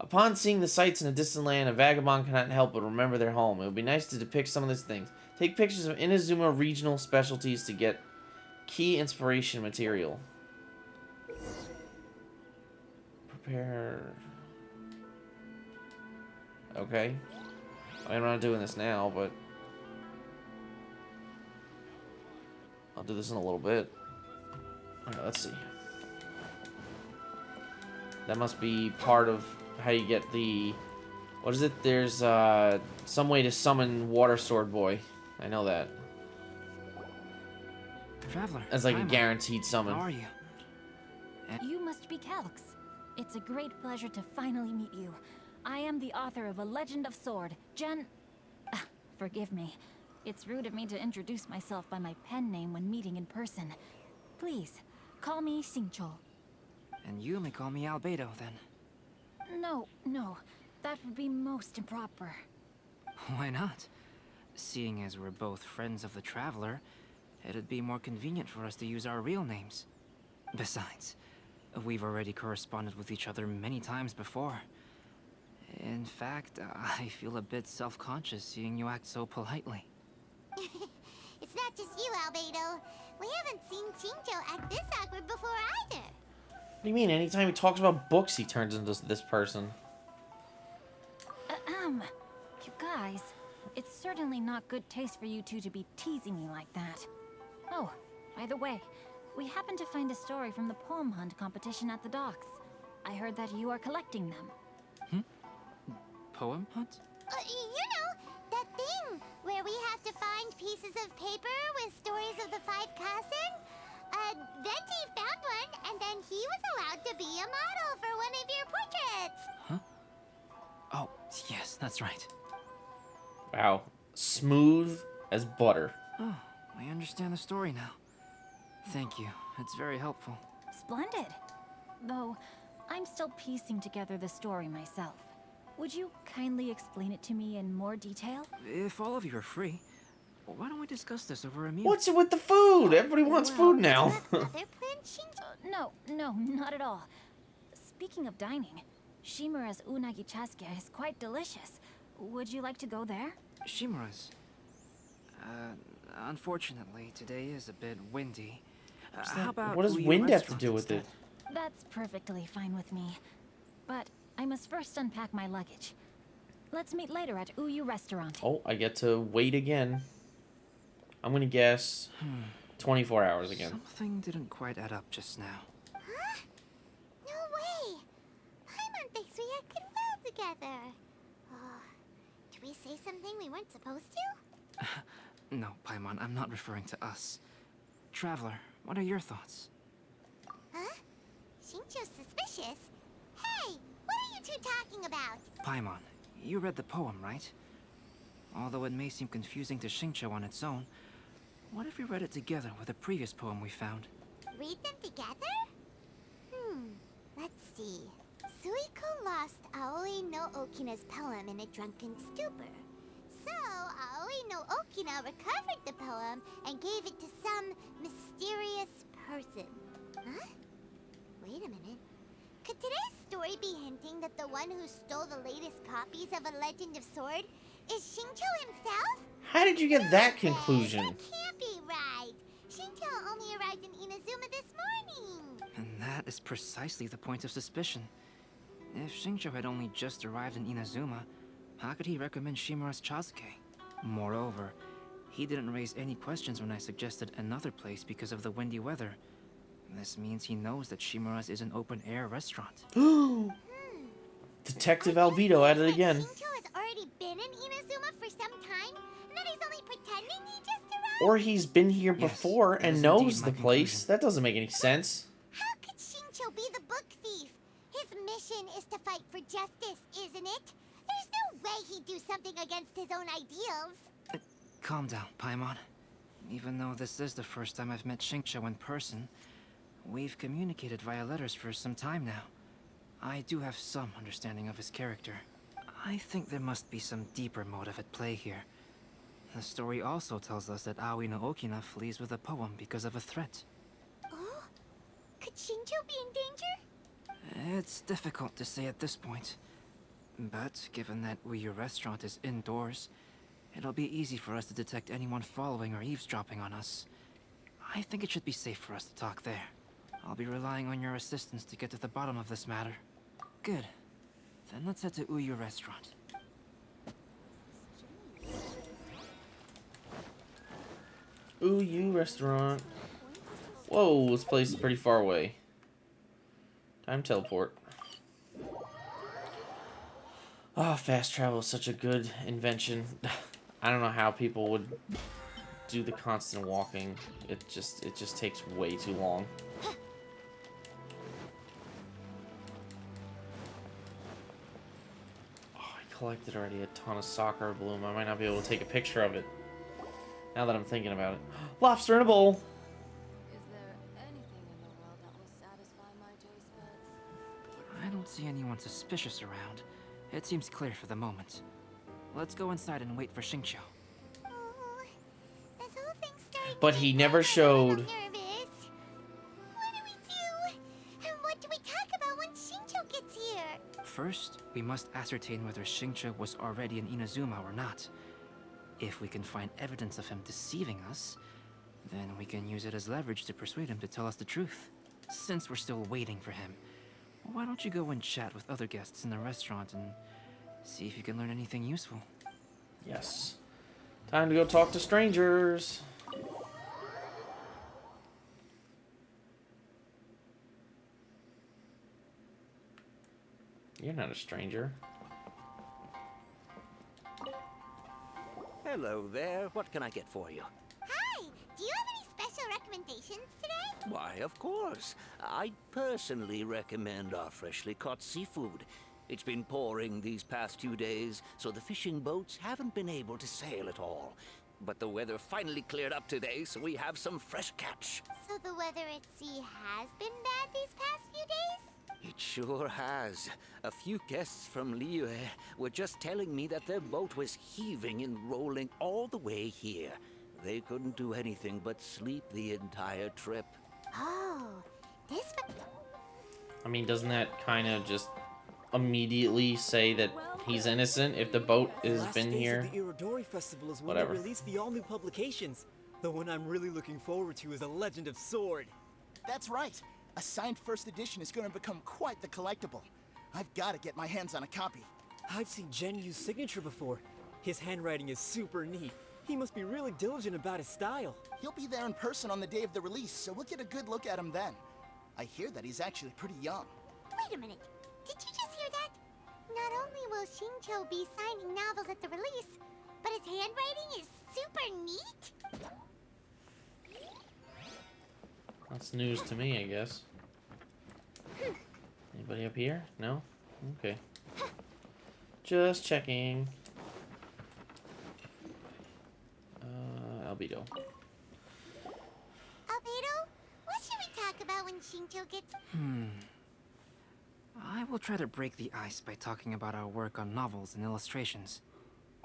Upon seeing the sights in a distant land, a vagabond cannot help but remember their home. It would be nice to depict some of these things. Take pictures of Inazuma regional specialties to get key inspiration material. Prepare. Okay. I'm not doing this now, but I'll do this in a little bit. Alright, let's see. That must be part of how you get the... What is it? There's some way to summon Water Sword Boy. I know that. Traveler, as like a guaranteed summon. How are you? You must be Calx. It's a great pleasure to finally meet you. I am the author of A Legend of Sword, forgive me. It's rude of me to introduce myself by my pen name when meeting in person. Please, call me Xingqiu. And you may call me Albedo, then. No, that would be most improper. Why not? Seeing as we're both friends of the Traveler, it'd be more convenient for us to use our real names. Besides, we've already corresponded with each other many times before. In fact, I feel a bit self-conscious seeing you act so politely. It's not just you, Albedo. We haven't seen Xingqiu act this awkward before either. What do you mean? Anytime he talks about books, he turns into this person. You guys, it's certainly not good taste for you two to be teasing me like that. Oh, by the way, we happened to find a story from the poem hunt competition at the docks. I heard that you are collecting them. Poem hunt? You know, that thing where we have to find pieces of paper with stories of the 5 cousin. Venti found one, and then he was allowed to be a model for one of your portraits. Huh? Oh, yes, that's right. Wow. Smooth as butter. Oh, I understand the story now. Thank you. It's very helpful. Splendid. Though, I'm still piecing together the story myself. Would you kindly explain it to me in more detail? If all of you are free, why don't we discuss this over a meal? What's it with the food? Everybody wants food now. No, not at all. Speaking of dining, Shimura's unagi chasuke is quite delicious. Would you like to go there? Shimura's? Unfortunately, today is a bit windy. How about what does Uyu wind have to restaurant do with instead? it? That's perfectly fine with me. But I must first unpack my luggage. Let's meet later at Uyu Restaurant. Oh, I get to wait again. I'm gonna guess 24 hours again. Something didn't quite add up just now. Huh? No way! Paimon thinks we acted well together. Did we say something we weren't supposed to? No, Paimon, I'm not referring to us. Traveler, what are your thoughts? Huh? Xingqiu's suspicious? Hey, what are you two talking about? Paimon, you read the poem, right? Although it may seem confusing to Xingqiu on its own, what if we read it together with a previous poem we found? Read them together? Let's see. Suiko lost Aoi no Okina's poem in a drunken stupor. So, Aoi no Okina recovered the poem and gave it to some mysterious person. Huh? Wait a minute. Could today's story be hinting that the one who stole the latest copies of A Legend of Sword is Shincho himself? How did you get that conclusion? That can't be right. Shincho only arrived in Inazuma this morning. And that is precisely the point of suspicion. If Shincho had only just arrived in Inazuma, how could he recommend Shimura's Chazuke? Moreover, he didn't raise any questions when I suggested another place because of the windy weather. This means he knows that Shimura's is an open-air restaurant. Detective Albedo at it again. Shincho has already been in Inazuma for some time, and that he's only pretending he just arrived? Or he's been here before that and is knows indeed the my place. conclusion. That doesn't make any sense. How could Shincho be the book thief? His mission is to fight for justice, isn't it? There's no way he'd do something against his own ideals. Calm down, Paimon. Even though this is the first time I've met Shincho in person, we've communicated via letters for some time now. I do have some understanding of his character. I think there must be some deeper motive at play here. The story also tells us that Aoi no Okina flees with a poem because of a threat. Oh? Could Shincho be in danger? It's difficult to say at this point. But given that Uyu Restaurant is indoors, it'll be easy for us to detect anyone following or eavesdropping on us. I think it should be safe for us to talk there. I'll be relying on your assistance to get to the bottom of this matter. Good. Then let's head to Uyu Restaurant. Uyu Restaurant. Whoa, this place is pretty far away. Time teleport. Oh, fast travel is such a good invention. I don't know how people would do the constant walking. It just takes way too long. Oh, I collected already a ton of Sakura Bloom. I might not be able to take a picture of it. Now that I'm thinking about it. Lobster in a bowl! Is there anything in the world that will satisfy my taste buds? I don't see anyone suspicious around. It seems clear for the moment. Let's go inside and wait for Shincho. Oh, this whole thing's starting But to he get never I'm showed. nervous. What do we do? And what do we talk about when Shincho gets here? First, we must ascertain whether Shincho was already in Inazuma or not. If we can find evidence of him deceiving us, then we can use it as leverage to persuade him to tell us the truth. Since we're still waiting for him, why don't you go and chat with other guests in the restaurant and see if you can learn anything useful? Yes. Time to go talk to strangers. You're not a stranger. Hello there. What can I get for you? Hi, do you have any special recommendations today? Why, of course. I personally recommend our freshly caught seafood. It's been pouring these past few days, so the fishing boats haven't been able to sail at all. But the weather finally cleared up today, so we have some fresh catch. So the weather at sea has been bad these past few days? It sure has. A few guests from Liyue were just telling me that their boat was heaving and rolling all the way here. They couldn't do anything but sleep the entire trip. Oh, this... I mean, doesn't that kind of just immediately say that he's innocent if the boat has been here? The Irodori Festival is when Whatever. they release the all-new publications. The one I'm really looking forward to is A Legend of Sword. That's right. A signed first edition is going to become quite the collectible. I've got to get my hands on a copy. I've seen Genyu's signature before. His handwriting is super neat. He must be really diligent about his style. He'll be there in person on the day of the release, so we'll get a good look at him then. I hear that he's actually pretty young. Wait a minute. Did you just hear that? Not only will Shincho be signing novels at the release, but his handwriting is super neat? That's news to me, I guess. Anybody up here? No? Okay. Just checking. Albedo. Albedo, what should we talk about when Shincho gets... I will try to break the ice by talking about our work on novels and illustrations.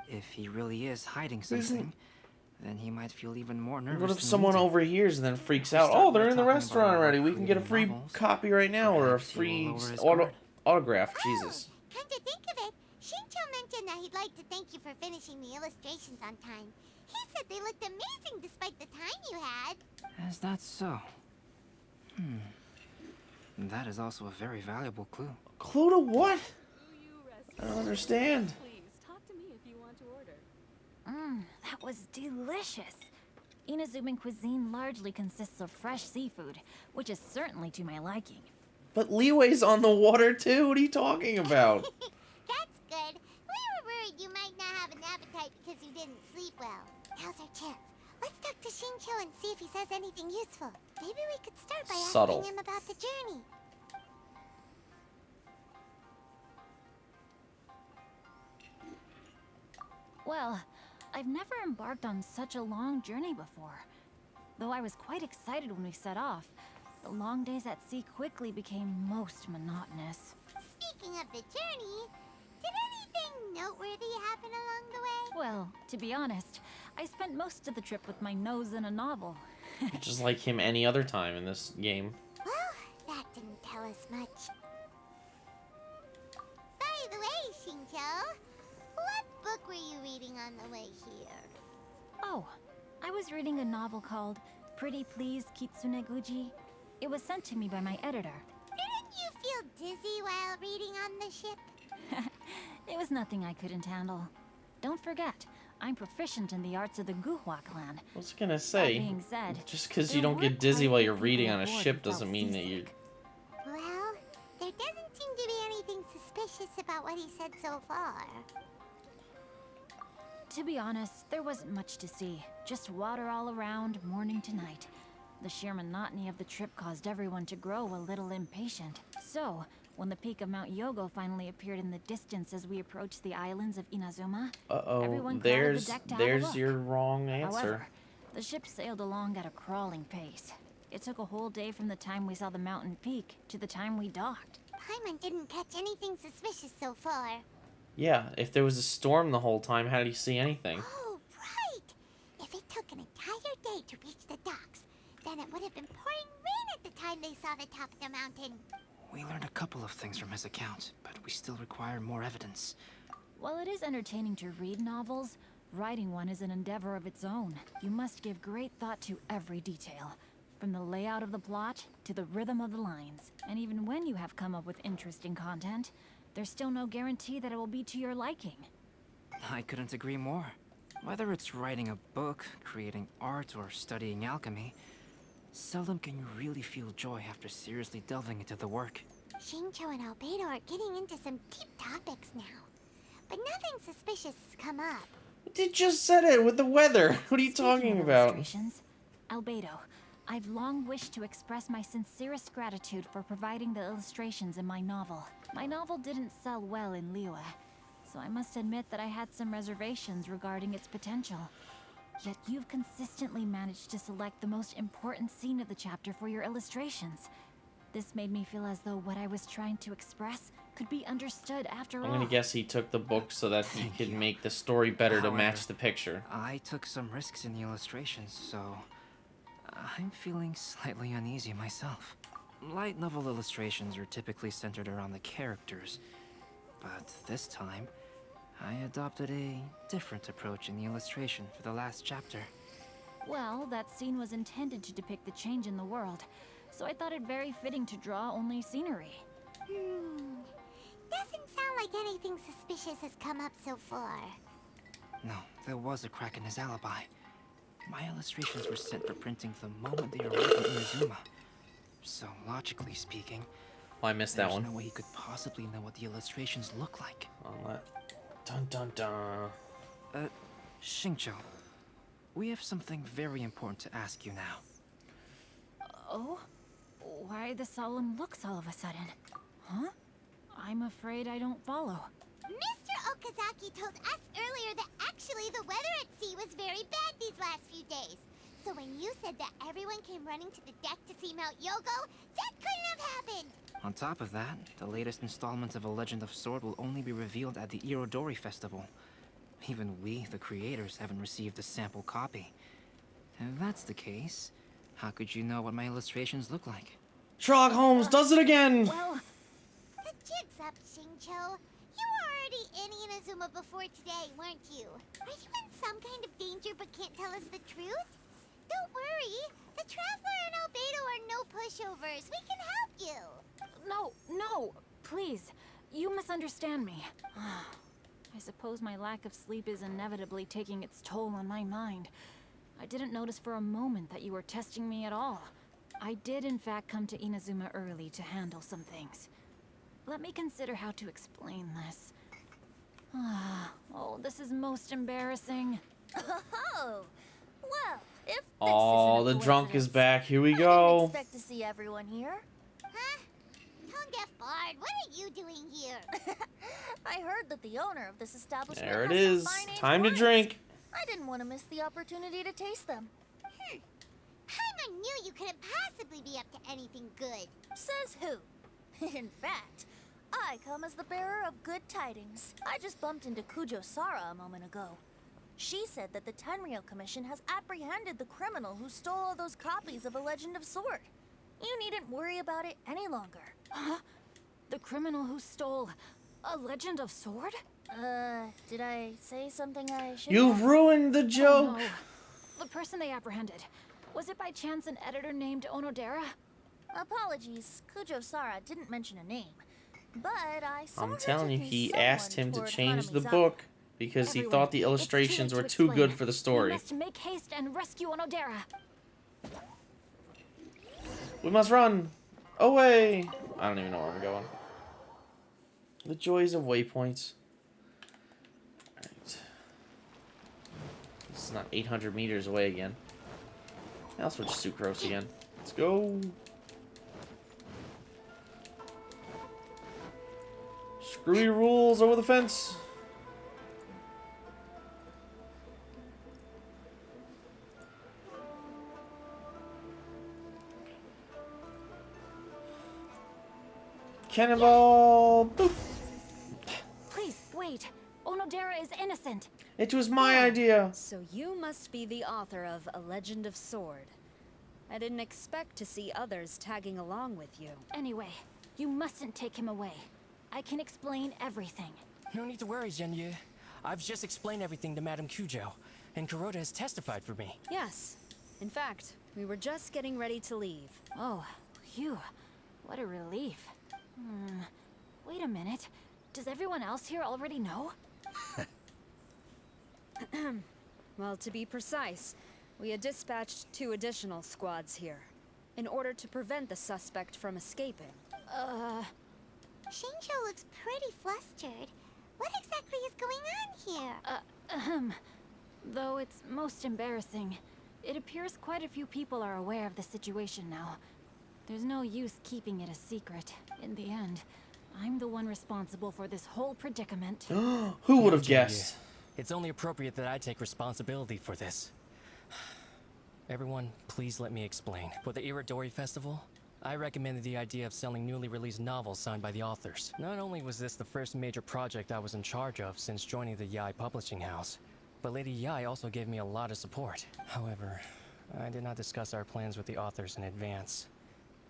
If he really is hiding something, then he might feel even more nervous. What if than we someone do. overhears and then freaks We out? start Oh, they're by in the talking about restaurant our already. work We can get a free creating novels. copy right now, or a Perhaps he will free lower his auto guard. autograph. Jesus. Come to think of it, Shincho mentioned that he'd like to thank you for finishing the illustrations on time. He said they looked amazing despite the time you had. Is that so? That is also a very valuable clue. Clue to what? I don't understand. That was delicious. Inazuman cuisine largely consists of fresh seafood, which is certainly to my liking. But Leeway's on the water too. What are you talking about? That's good. We were worried you might not have an appetite because you didn't sleep well. Now's our chance. Let's talk to Shincho and see if he says anything useful. Maybe we could start by Subtle. asking him about the journey. Well, I've never embarked on such a long journey before. Though I was quite excited when we set off, the long days at sea quickly became most monotonous. Speaking of the journey, did anything noteworthy happen along the way? Well, to be honest, I spent most of the trip with my nose in a novel. Just like him any other time in this game. Well, that didn't tell us much. By the way, Shincho, what book were you reading on the way here? Oh, I was reading a novel called Pretty Please Kitsune Guji. It was sent to me by my editor. Didn't you feel dizzy while reading on the ship? It was nothing I couldn't handle. Don't forget, I'm proficient in the arts of the Guhua clan. I was gonna say, That being said, just because there you don't were get dizzy quite while a you're few reading on a aboard ship who felt doesn't mean that you. seasick. Well, there doesn't seem to be anything suspicious about what he said so far. To be honest, there wasn't much to see. Just water all around, morning to night. The sheer monotony of the trip caused everyone to grow a little impatient. So, when the peak of Mount Yogo finally appeared in the distance as we approached the islands of Inazuma, everyone crowded the deck to have a There's look. your wrong answer. However, the ship sailed along at a crawling pace. It took a whole day from the time we saw the mountain peak to the time we docked. Paimon didn't catch anything suspicious so far. Yeah, if there was a storm the whole time, how did you see anything? Oh, right! If it took an entire day to reach the docks, then it would have been pouring rain at the time they saw the top of the mountain. We learned a couple of things from his account, but we still require more evidence. While it is entertaining to read novels, writing one is an endeavor of its own. You must give great thought to every detail, from the layout of the plot to the rhythm of the lines. And even when you have come up with interesting content, there's still no guarantee that it will be to your liking. I couldn't agree more. Whether it's writing a book, creating art, or studying alchemy, seldom can you really feel joy after seriously delving into the work. Shincho and Albedo are getting into some deep topics now. But nothing suspicious has come up. You just said it with the weather. What are you talking about? Illustrations, Albedo, I've long wished to express my sincerest gratitude for providing the illustrations in my novel. My novel didn't sell well in Liyue, so I must admit that I had some reservations regarding its potential. Yet you've consistently managed to select the most important scene of the chapter for your illustrations. This made me feel as though what I was trying to express could be understood after all. I'm gonna guess he took the book so that he could make the story better to match the picture. I took some risks in the illustrations, so I'm feeling slightly uneasy myself. Light novel illustrations are typically centered around the characters, but this time, I adopted a different approach in the illustration for the last chapter. Well, that scene was intended to depict the change in the world, so I thought it very fitting to draw only scenery. Doesn't sound like anything suspicious has come up so far. No, there was a crack in his alibi. My illustrations were sent for printing the moment they arrived in Inazuma. So, logically speaking, I missed that one. There's no way he could possibly know what the illustrations look like. Dun dun dun. Shincho, we have something very important to ask you now. Oh? Why the solemn looks all of a sudden? Huh? I'm afraid I don't follow. Mr. Okazaki told us earlier that actually the weather at sea was very bad these last few days. So when you said that everyone came running to the deck to see Mount Yogo, that couldn't have happened. On top of that, the latest installment of A Legend of Sword will only be revealed at the Irodori Festival. Even we, the creators, haven't received a sample copy. If that's the case, how could you know what my illustrations look like? Sherlock Holmes does it again! Well, the jig's up, Xingqiu. You were already in Inazuma before today, weren't you? Are you in some kind of danger but can't tell us the truth? Don't worry. The Traveler and Albedo are no pushovers. We can help you. No, please. You misunderstand me. I suppose my lack of sleep is inevitably taking its toll on my mind. I didn't notice for a moment that you were testing me at all. I did in fact come to Inazuma early to handle some things. Let me consider how to explain this. Oh, this is most embarrassing. Oh, well, if this Oh, isn't a the drunk is coincidence, back. Here we I go. didn't expect to see everyone here. Huh? Tone-deaf Bard, what are you doing here? I heard that the owner of this establishment There it has is. some fine aged Time to wines. drink. I didn't want to miss the opportunity to taste them. Paimon knew you couldn't possibly be up to anything good. Says who? In fact, I come as the bearer of good tidings. I just bumped into Kujo Sara a moment ago. She said that the Tenryou Commission has apprehended the criminal who stole all those copies of A Legend of Sword. You needn't worry about it any longer. Huh? The criminal who stole A Legend of Sword? Did I say something I shouldn't You've have? ruined the joke. Oh, no. The person they apprehended. Was it by chance an editor named Onodera? Apologies, Kujo Sara didn't mention a name. But I saw I'm her telling you, taking he asked someone him to toward change the Hanamizawa. book because he Everyone, thought the it's illustrations too late were to too explain. good for the We story. must make haste and rescue Onodera. We must run away. I don't even know where I'm going. The joys of waypoints. Alright. This is not 800 meters away again. I'll switch Sucrose again. Let's go. Screwy rules over the fence. Cannonball! Boop! Please, wait. Onodera is innocent. It was my idea. So you must be the author of A Legend of Sword. I didn't expect to see others tagging along with you. Anyway, you mustn't take him away. I can explain everything. No need to worry, Zhenyu. I've just explained everything to Madame Kujo, and Kuroda has testified for me. Yes. In fact, we were just getting ready to leave. Oh, phew. What a relief. Wait a minute. Does everyone else here already know? Well, to be precise, we had dispatched 2 additional squads here, in order to prevent the suspect from escaping. Xingqiu looks pretty flustered. What exactly is going on here? Though it's most embarrassing, it appears quite a few people are aware of the situation now. There's no use keeping it a secret. In the end, I'm the one responsible for this whole predicament. Who would have Zhenyu, guessed? It's only appropriate that I take responsibility for this. Everyone, please let me explain. For the Irodori Festival, I recommended the idea of selling newly released novels signed by the authors. Not only was this the first major project I was in charge of since joining the Yae publishing house, but Lady Yae also gave me a lot of support. However, I did not discuss our plans with the authors in advance.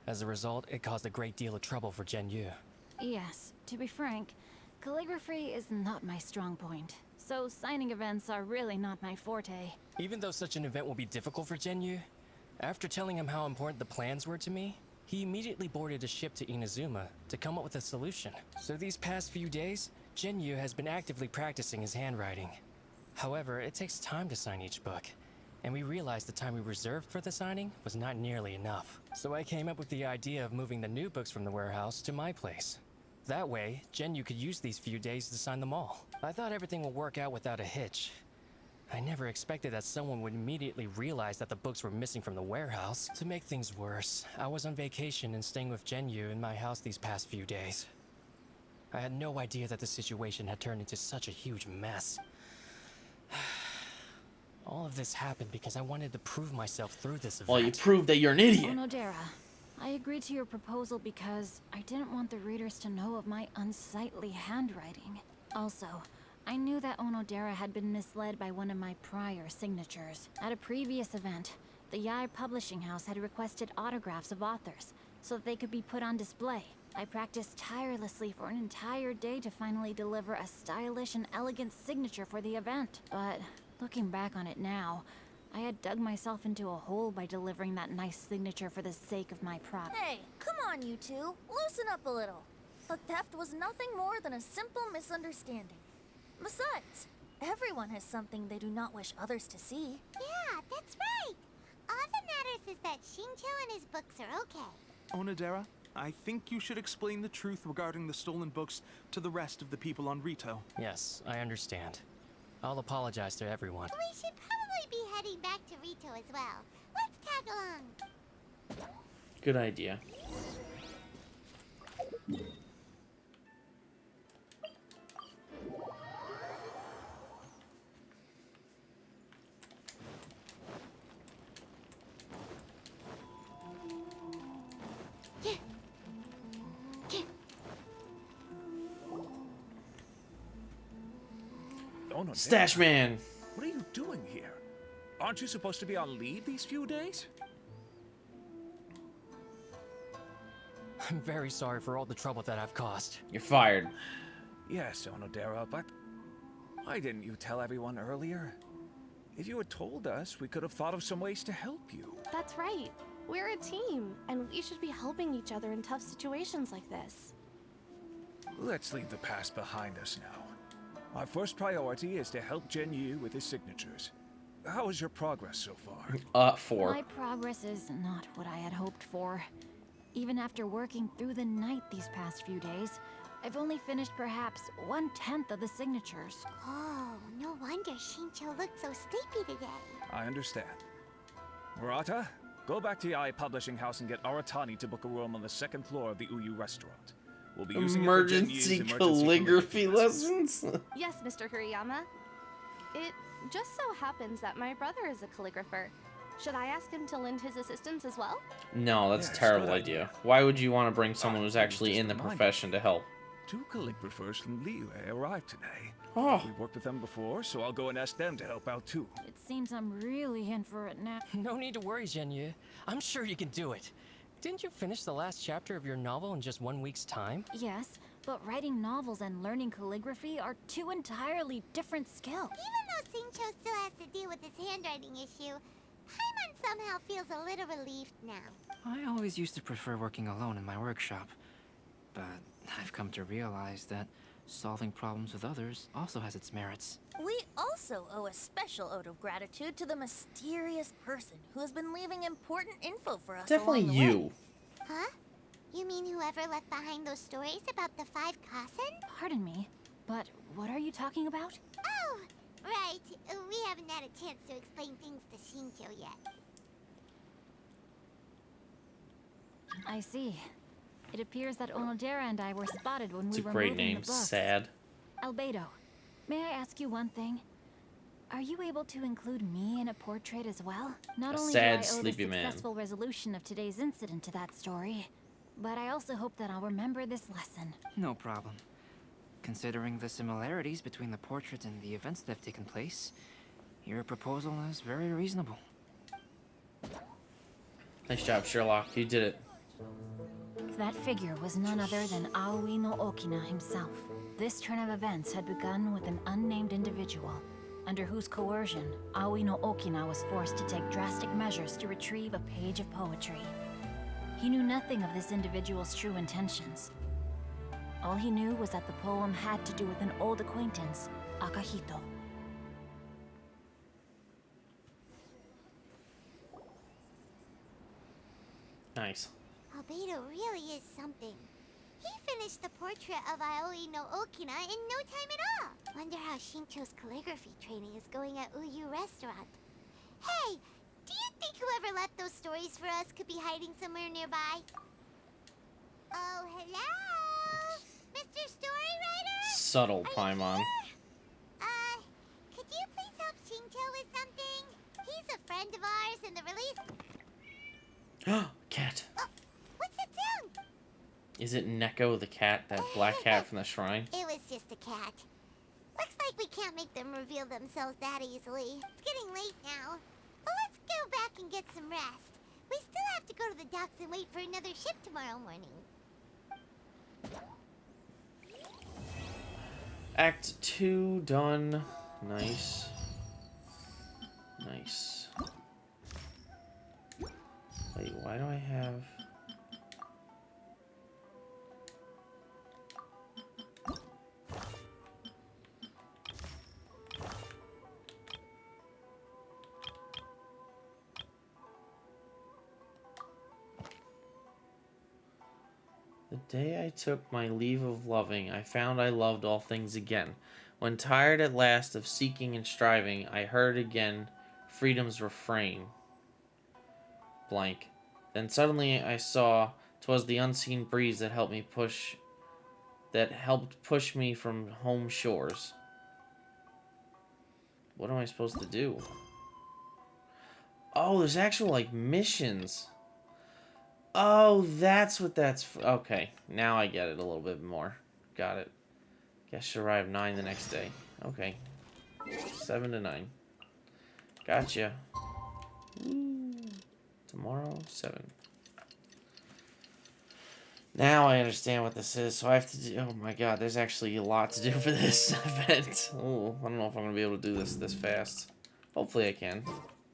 As a result, it caused a great deal of trouble for Zhenyu. Yes, to be frank, calligraphy is not my strong point. So signing events are really not my forte. Even though such an event will be difficult for Zhenyu, after telling him how important the plans were to me, he immediately boarded a ship to Inazuma to come up with a solution. So these past few days, Zhenyu has been actively practicing his handwriting. However, it takes time to sign each book, and we realized the time we reserved for the signing was not nearly enough. So I came up with the idea of moving the new books from the warehouse to my place. That way, Zhenyu could use these few days to sign them all. I thought everything would work out without a hitch. I never expected that someone would immediately realize that the books were missing from the warehouse. To make things worse, I was on vacation and staying with Zhenyu in my house these past few days. I had no idea that the situation had turned into such a huge mess. All of this happened because I wanted to prove myself through this event. Well, you proved that you're an idiot. Onodera, I agreed to your proposal because I didn't want the readers to know of my unsightly handwriting. Also, I knew that Onodera had been misled by one of my prior signatures. At a previous event, the Yae Publishing House had requested autographs of authors so that they could be put on display. I practiced tirelessly for an entire day to finally deliver a stylish and elegant signature for the event. But looking back on it now, I had dug myself into a hole by delivering that nice signature for the sake of my pride. Hey, come on, you two. Loosen up a little. The theft was nothing more than a simple misunderstanding. Besides, everyone has something they do not wish others to see. Yeah, that's right. All that matters is that Shincho and his books are okay. Onodera, I think you should explain the truth regarding the stolen books to the rest of the people on Rito. Yes, I understand. I'll apologize to everyone. We should probably be heading back to Rito as well. Let's tag along. Good idea. Oh, no, Stash Man! What are you doing here? Aren't you supposed to be on leave these few days? I'm very sorry for all the trouble that I've caused. You're fired. Yes, Onodera, but why didn't you tell everyone earlier? If you had told us, we could have thought of some ways to help you. That's right. We're a team, and we should be helping each other in tough situations like this. Let's leave the past behind us now. Our first priority is to help Genyu with his signatures. How is your progress so far? 4. My progress is not what I had hoped for. Even after working through the night these past few days, I've only finished perhaps 1/10 of the signatures. Oh, no wonder Shincho looked so sleepy today. I understand. Murata, go back to Yae Publishing House and get Aratani to book a room on the 2nd floor of the Uyu restaurant. We'll be using Emergency calligraphy lessons? Yes, Mr. Kuriyama. It just so happens that my brother is a calligrapher. Should I ask him to lend his assistance as well? No, that's a terrible idea. Why would you want to bring someone who's actually in the profession to help? 2 calligraphers from Liyue arrived today. Oh. We've worked with them before, so I'll go and ask them to help out too. It seems I'm really in for it now. No need to worry, Genyu. I'm sure you can do it. Didn't you finish the last chapter of your novel in just 1 week's time? Yes, but writing novels and learning calligraphy are 2 entirely different skills. Even though Shincho still has to deal with his handwriting issue, Paimon somehow feels a little relieved now. I always used to prefer working alone in my workshop, but I've come to realize that solving problems with others also has its merits. We also owe a special ode of gratitude to the mysterious person who has been leaving important info for us. Definitely along the you. way. Huh? You mean whoever left behind those stories about the 5 Kasen? Pardon me, but what are you talking about? Oh, right. We haven't had a chance to explain things to Shincho yet. I see. It appears that Onodera and I were spotted when It's we a were great moving name. the books. Sad. Albedo, may I ask you one thing? Are you able to include me in a portrait as well? Not A only sad, do I owe the sleepy man. successful resolution of today's incident to that story, but I also hope that I'll remember this lesson. No problem. Considering the similarities between the portrait and the events that have taken place, your proposal is very reasonable. Nice job, Sherlock. You did it. That figure was none other than Aoi no Okina himself. This turn of events had begun with an unnamed individual, under whose coercion, Aoi no Okina was forced to take drastic measures to retrieve a page of poetry. He knew nothing of this individual's true intentions. All he knew was that the poem had to do with an old acquaintance, Akahito. Nice. Albedo really is something. He finished the portrait of Aoi no Okina in no time at all. Wonder how Shincho's calligraphy training is going at Uyu Restaurant. Hey, do you think whoever left those stories for us could be hiding somewhere nearby? Oh, hello? Mr. Storywriter? Subtle, Paimon. Could you please help Shincho with something? He's a friend of ours and the release... Cat. Is it Neko the cat, that black cat from the shrine? It was just a cat. Looks like we can't make them reveal themselves that easily. It's getting late now. But let's go back and get some rest. We still have to go to the docks and wait for another ship tomorrow morning. Act 2 done. Nice. Nice. Wait, why do I have... The day I took my leave of loving, I found I loved all things again. When tired at last of seeking and striving, I heard again freedom's refrain. Blank. Then suddenly I saw 'twas the unseen breeze that helped push me from home shores. What am I supposed to do? Oh, there's actual, like, missions. Oh, that's what that's for. Okay, now I get it a little bit more. Got it. Guess should arrive 9 the next day. Okay. 7 to 9. Gotcha. Woo. Tomorrow, 7. Now I understand what this is. So I have to do... Oh my god, there's actually a lot to do for this event. Oh, I don't know if I'm going to be able to do this fast. Hopefully I can.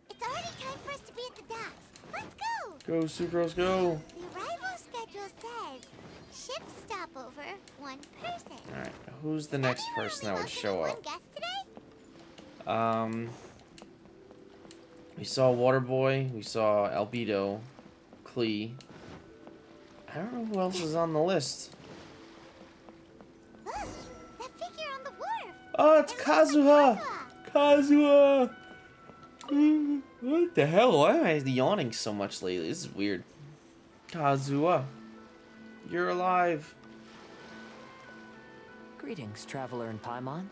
It's already time for us to be at the docks. Let's go! Go, Sucrose, go! The arrival schedule says ship stopover, 1 person. Alright, who's the next person that would show up? We saw Waterboy, we saw Albedo, Klee. I don't know who else is on the list. Look, that figure on the wharf. Oh, it's Kazuha! Kazuha! What the hell? Why am I yawning so much lately? This is weird. Kazuha, you're alive. Greetings, Traveler and Paimon.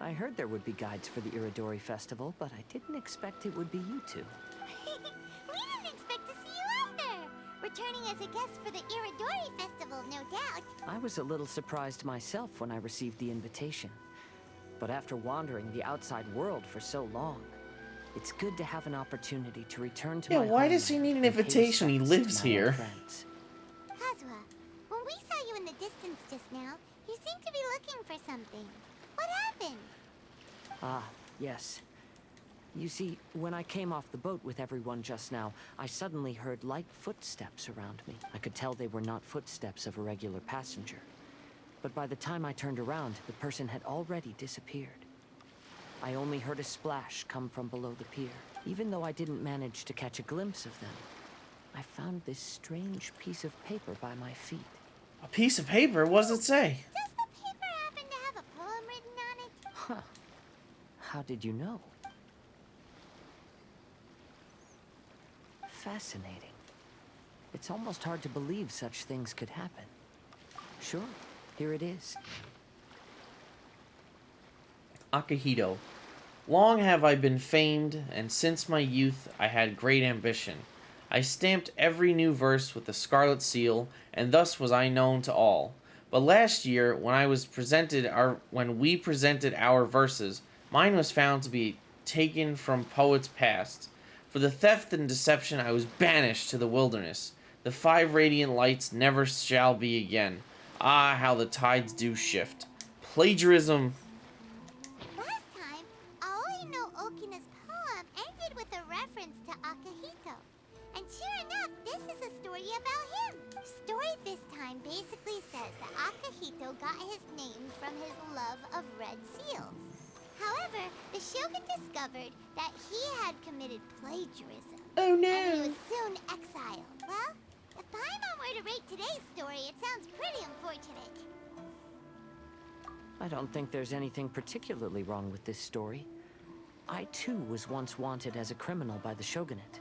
I heard there would be guides for the Iridori Festival, but I didn't expect it would be you two. We didn't expect to see you either. Returning as a guest for the Iridori Festival, no doubt. I was a little surprised myself when I received the invitation. But after wandering the outside world for so long, it's good to have an opportunity to return to my why home does he need an and pay invitation? He respects lives to my old here. friends. Kazuha, when we saw you in the distance just now, you seemed to be looking for something. What happened? Ah, yes. You see, when I came off the boat with everyone just now, I suddenly heard light footsteps around me. I could tell they were not footsteps of a regular passenger. But by the time I turned around, the person had already disappeared. I only heard a splash come from below the pier. Even though I didn't manage to catch a glimpse of them, I found this strange piece of paper by my feet. A piece of paper? What does it say? Does the paper happen to have a poem written on it? Huh. How did you know? Fascinating. It's almost hard to believe such things could happen. Sure, here it is. Akihito. Long have I been famed, and since my youth I had great ambition. I stamped every new verse with the scarlet seal, and thus was I known to all. But last year, when we presented our verses, mine was found to be taken from poets past. For the theft and deception I was banished to the wilderness. The 5 radiant lights never shall be again. Ah, how the tides do shift. Plagiarism. Last time, Aoi no Okina's poem ended with a reference to Akihito. And sure enough, this is a story about him. Story this time basically says that Akihito got his name from his love of red seals. However, the Shogun discovered that he had committed plagiarism. Oh no! And he was soon exiled. Well, if Paimon were to rate today's story, it sounds pretty unfortunate. I don't think there's anything particularly wrong with this story. I too was once wanted as a criminal by the Shogunate.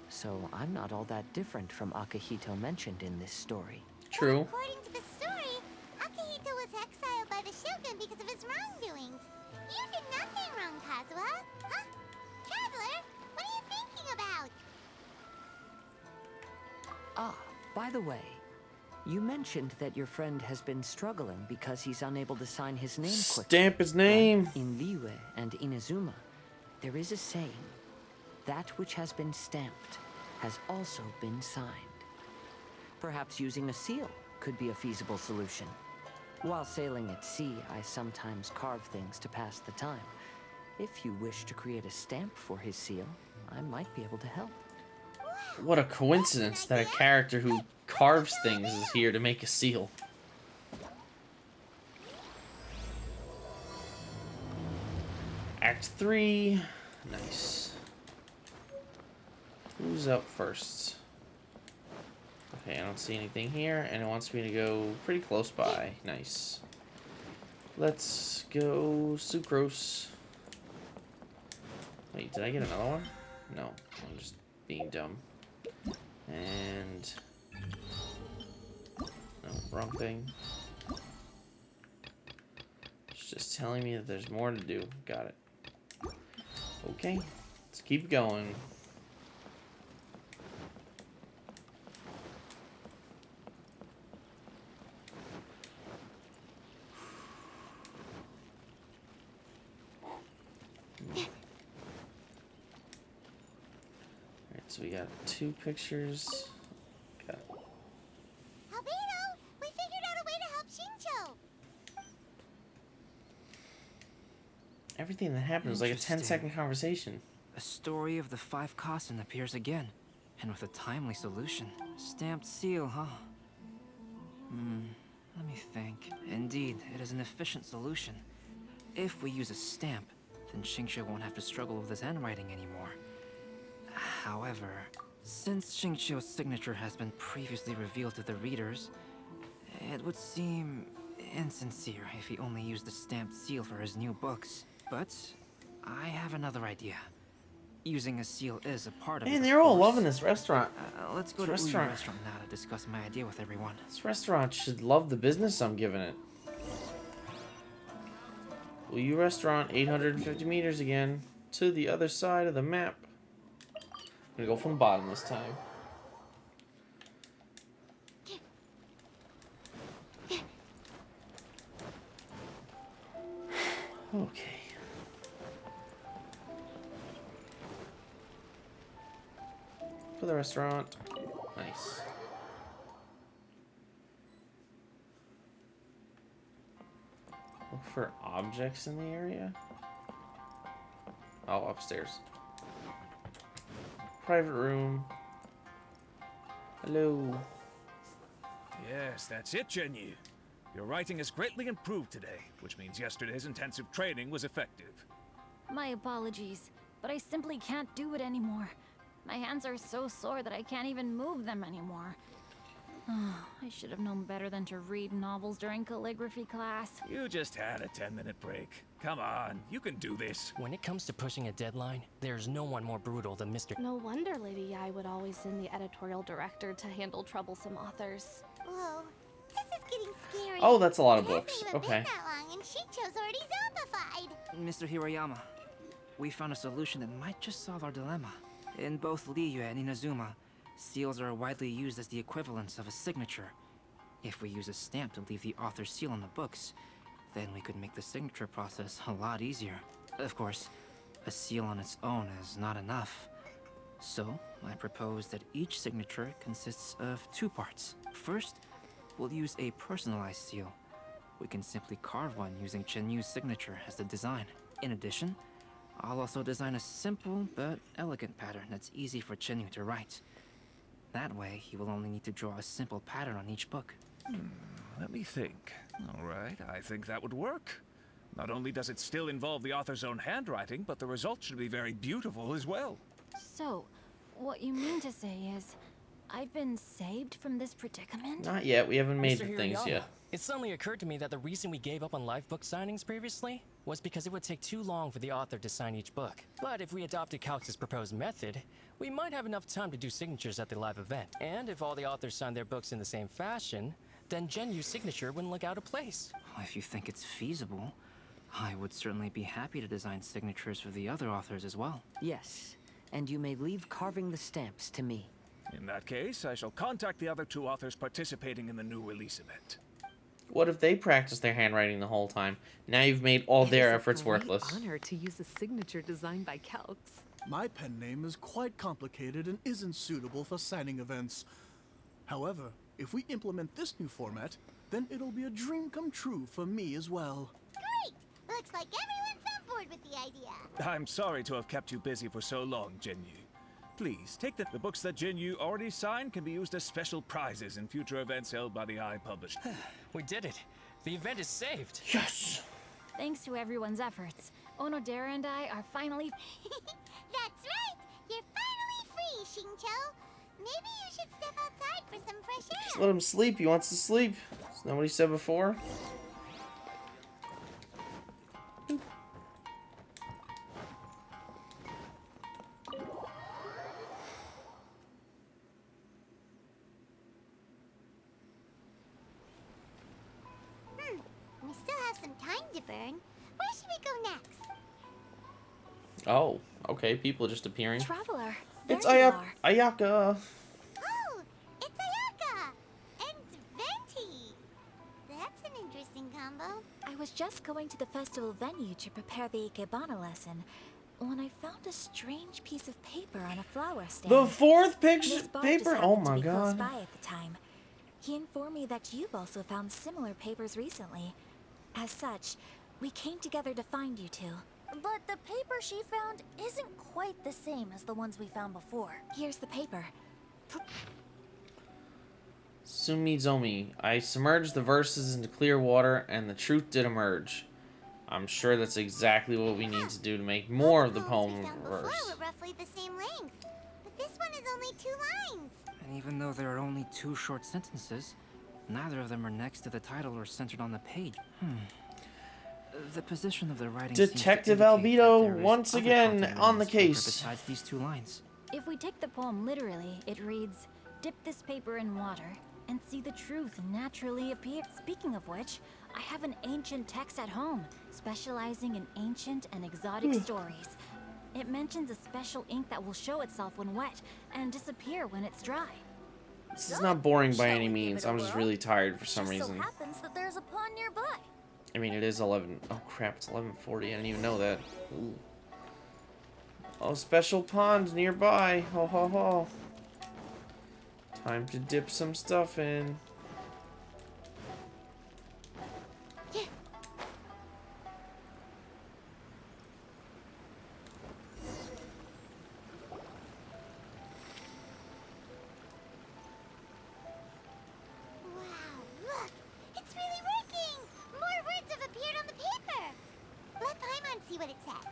So I'm not all that different from Akihito mentioned in this story. True. Well, according to the story, Akihito was exiled by the Shogun because of his wrongdoings. You did nothing wrong, Kazuha. Huh? Traveler, what are you thinking about? Ah, by the way, You mentioned that your friend has been struggling because he's unable to sign his name quickly. Stamp his name. But in Liyue and Inazuma, there is a saying, that which has been stamped has also been signed. Perhaps using a seal could be a feasible solution. While sailing at sea, I sometimes carve things to pass the time. If you wish to create a stamp for his seal, I might be able to help. What a coincidence that a character who carves things is here to make a seal. Act 3. Nice. Who's up first? Okay, I don't see anything here, and it wants me to go pretty close by. Nice. Let's go Sucrose. Wait, did I get another one? No, I'm just being dumb. And... no, wrong thing. It's just telling me that there's more to do. Got it. Okay, let's keep going. Alright, so we got 2 pictures. Got it. Albedo, we figured out a way to help Shinjo. Everything that happened was like a 10-second conversation. A story of the 5 Kasen appears again, and with a timely solution. Stamped seal, huh? Let me think. Indeed, it is an efficient solution. If we use a stamp, then Xingqiu won't have to struggle with his handwriting anymore. However, since Xingqiu's signature has been previously revealed to the readers, it would seem insincere if he only used the stamped seal for his new books. But I have another idea. Using a seal is a part of it. Man, they're all loving this restaurant. Let's go to the restaurant now to discuss my idea with everyone. This restaurant should love the business I'm giving it. Uyu Restaurant, 850 meters again, to the other side of the map. I'm gonna go from the bottom this time. Okay. For the restaurant. Nice. Look for objects in the area. Oh, upstairs. Private room. Hello. Yes, that's it, Genyu. Your writing has greatly improved today, which means yesterday's intensive training was effective. My apologies, but I simply can't do it anymore. My hands are so sore that I can't even move them anymore. I should have known better than to read novels during calligraphy class. You just had a 10-minute break. Come on, you can do this. When it comes to pushing a deadline, there's no one more brutal than Mr. No wonder Lady Yai would always send the editorial director to handle troublesome authors. Whoa, this is getting scary. Oh, that's a lot of It hasn't books. even Okay. been that long, and Shinjo's already zombified. Mr. Hiroyama, we found a solution that might just solve our dilemma. In both Liyue and Inazuma, seals are widely used as the equivalents of a signature. If we use a stamp to leave the author's seal on the books, then we could make the signature process a lot easier. Of course, a seal on its own is not enough. So, I propose that each signature consists of 2 parts. First, we'll use a personalized seal. We can simply carve one using Chenyu's signature as the design. In addition, I'll also design a simple but elegant pattern that's easy for Chenyu to write. That way, he will only need to draw a simple pattern on each book. Let me think. All right, I think that would work. Not only does it still involve the author's own handwriting, but the result should be very beautiful as well. So, what you mean to say is, I've been saved from this predicament? Not yet. We haven't made Mr. the things Hirayama, yet. It suddenly occurred to me that the reason we gave up on live book signings previously was because it would take too long for the author to sign each book. But if we adopted Calx's proposed method, we might have enough time to do signatures at the live event. And if all the authors signed their books in the same fashion, then Genyu's signature wouldn't look out of place. Well, if you think it's feasible, I would certainly be happy to design signatures for the other authors as well. Yes, and you may leave carving the stamps to me. In that case, I shall contact the other two authors participating in the new release event. What if they practiced their handwriting the whole time? Now you've made all their efforts worthless. It's an honor to use a signature designed by Calx. My pen name is quite complicated and isn't suitable for signing events. However, if we implement this new format, then it'll be a dream come true for me as well. Great! Looks like everyone's on board with the idea. I'm sorry to have kept you busy for so long, Jinyu. Please, take the books that Jinyu already signed can be used as special prizes in future events held by the Eye Published. We did it. The event is saved. Yes! Thanks to everyone's efforts, Onodera and I are finally... That's right! You're finally free, Xingqiu. Maybe you should step outside for some fresh air. Just let him sleep. He wants to sleep. Isn't that what he said before? We still have some time to burn. Where should we go next? Oh, okay. People just appearing. Traveler, It's there you are. Ayaka. Oh, it's Ayaka and Venti. That's an interesting combo. I was just going to the festival venue to prepare the Ikebana lesson when I found a strange piece of paper on a flower stand. The fourth picture Miss Bard paper. just Oh happened to my be close god. by at the time. He informed me that you've also found similar papers recently. As such, we came together to find you two. But the paper she found isn't quite the same as the ones we found before. Here's the paper. Sumizomi. I submerged the verses into clear water and the truth did emerge. I'm sure that's exactly what we need to do to make more of the poem Before verse. were roughly the same length, but this one is only 2 lines. And even though there are only 2 short sentences, neither of them are next to the title or centered on the page. The position of the writing Detective seems to indicate that Albedo there is once other again content on in the this paper case. Besides these 2 lines. If we take the poem literally, it reads, "Dip this paper in water and see the truth naturally appear." Speaking of which, I have an ancient text at home, specializing in ancient and exotic stories. It mentions a special ink that will show itself when wet and disappear when it's dry. This is not boring by any means. I'm just really tired for some Just so reason. happens that there's a pond nearby. I mean, it is 11. Oh crap, it's 11:40. I didn't even know that. Ooh. Oh, special pond nearby. Ho ho ho. Time to dip some stuff in. Wow, look! It's really working! More words have appeared on the paper! Let Paimon see what it said.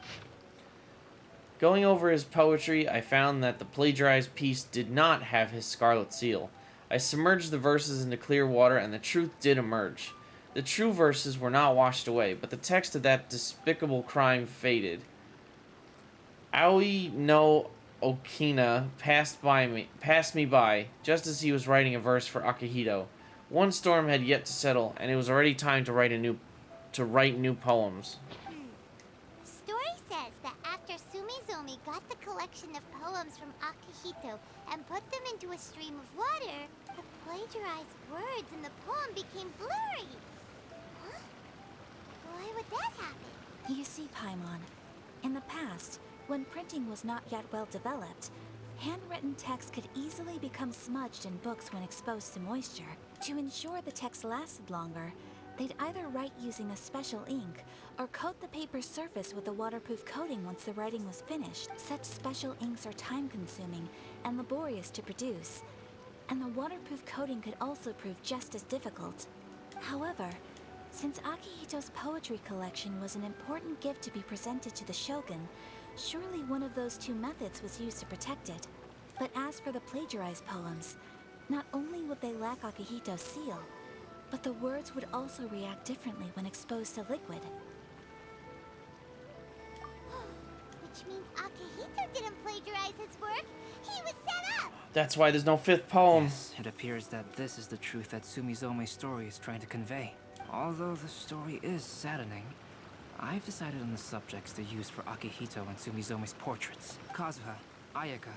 Going over his poetry, I found that the plagiarized piece did not have his scarlet seal. I submerged the verses into clear water and the truth did emerge. The true verses were not washed away, but the text of that despicable crime faded. Aoi no Okina passed me by, just as he was writing a verse for Akihito. One storm had yet to settle, and it was already time to write new poems. The story says that after Sumizomi got the collection of poems from Akihito and put them into a stream of water, the plagiarized words in the poem became blurry. Huh? Why would that happen? You see, Paimon, in the past, when printing was not yet well developed, handwritten text could easily become smudged in books when exposed to moisture. To ensure the text lasted longer, they'd either write using a special ink or coat the paper's surface with a waterproof coating once the writing was finished. Such special inks are time-consuming and laborious to produce, and the waterproof coating could also prove just as difficult. However, since Akihito's poetry collection was an important gift to be presented to the Shogun, surely one of those 2 methods was used to protect it. But as for the plagiarized poems, not only would they lack Akihito's seal, but the words would also react differently when exposed to liquid. Which means Akihito didn't plagiarize his work. He was set up! That's why there's no 5th poem. Yes, it appears that this is the truth that Sumizome's story is trying to convey. Although the story is saddening, I've decided on the subjects to use for Akihito and Sumizome's portraits. Kazuha, Ayaka.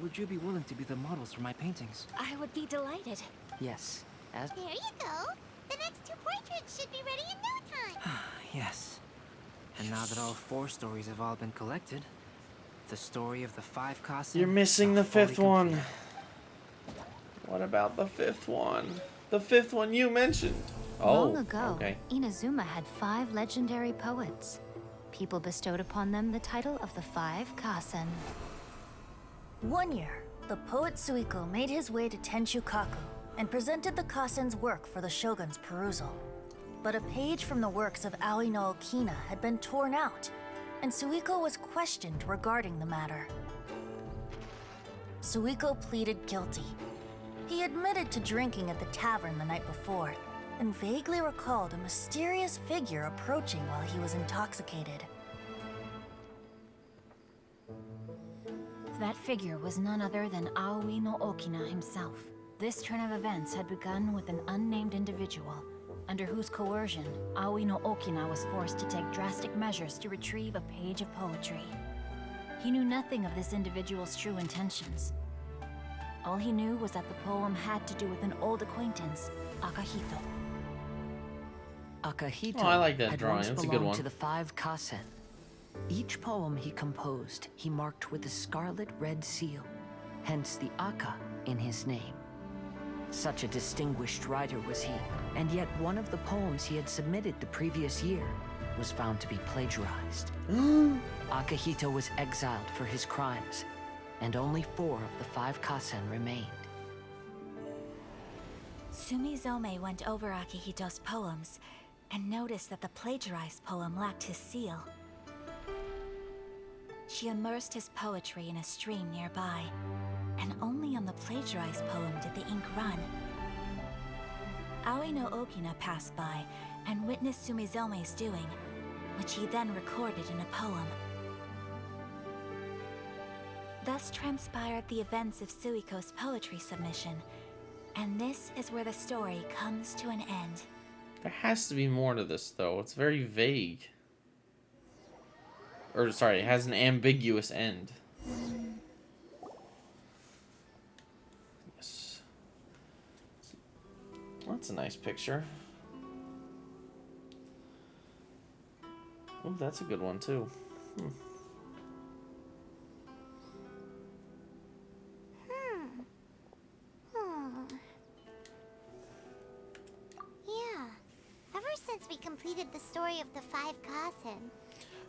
would you be willing to be the models for my paintings? I would be delighted. Yes, as... There you go. The next 2 portraits should be ready in no time. Yes. And now that all 4 stories have all been collected, the story of the 5 Kasen... You're missing the fully 5th one. completed. What about the 5th one? The 5th one you mentioned. Long Oh, ago, okay. Inazuma had 5 legendary poets. People bestowed upon them the title of the 5 Kasen. One year, the poet Suiko made his way to Tenchukaku and presented the Kasen's work for the shogun's perusal. But a page from the works of Aoi no Okina had been torn out, and Suiko was questioned regarding the matter. Suiko pleaded guilty. He admitted to drinking at the tavern the night before, and vaguely recalled a mysterious figure approaching while he was intoxicated. That figure was none other than Aoi no Okina himself. This turn of events had begun with an unnamed individual, under whose coercion, Aoi no Okina was forced to take drastic measures to retrieve a page of poetry. He knew nothing of this individual's true intentions. All he knew was that the poem had to do with an old acquaintance, Akahito. Akahito Oh, I like that had drawing. once That's a good belonged one. to the 5 Kasen. Each poem he composed, he marked with a scarlet red seal, hence the Aka in his name. Such a distinguished writer was he, and yet one of the poems he had submitted the previous year was found to be plagiarized. Akahito was exiled for his crimes, and only 4 of the 5 Kasen remained. Sumizome went over Akihito's poems and noticed that the plagiarized poem lacked his seal. She immersed his poetry in a stream nearby, and only on the plagiarized poem did the ink run. Aoi no Okina passed by and witnessed Sumizome's doing, which he then recorded in a poem. Thus transpired the events of Suiko's poetry submission, and this is where the story comes to an end. There has to be more to this, though. It's very vague. Or, sorry, it has an ambiguous end. Yes. Well, that's a nice picture. Oh, that's a good one, too. Yeah. Ever since we completed the story of the 5 Kasen,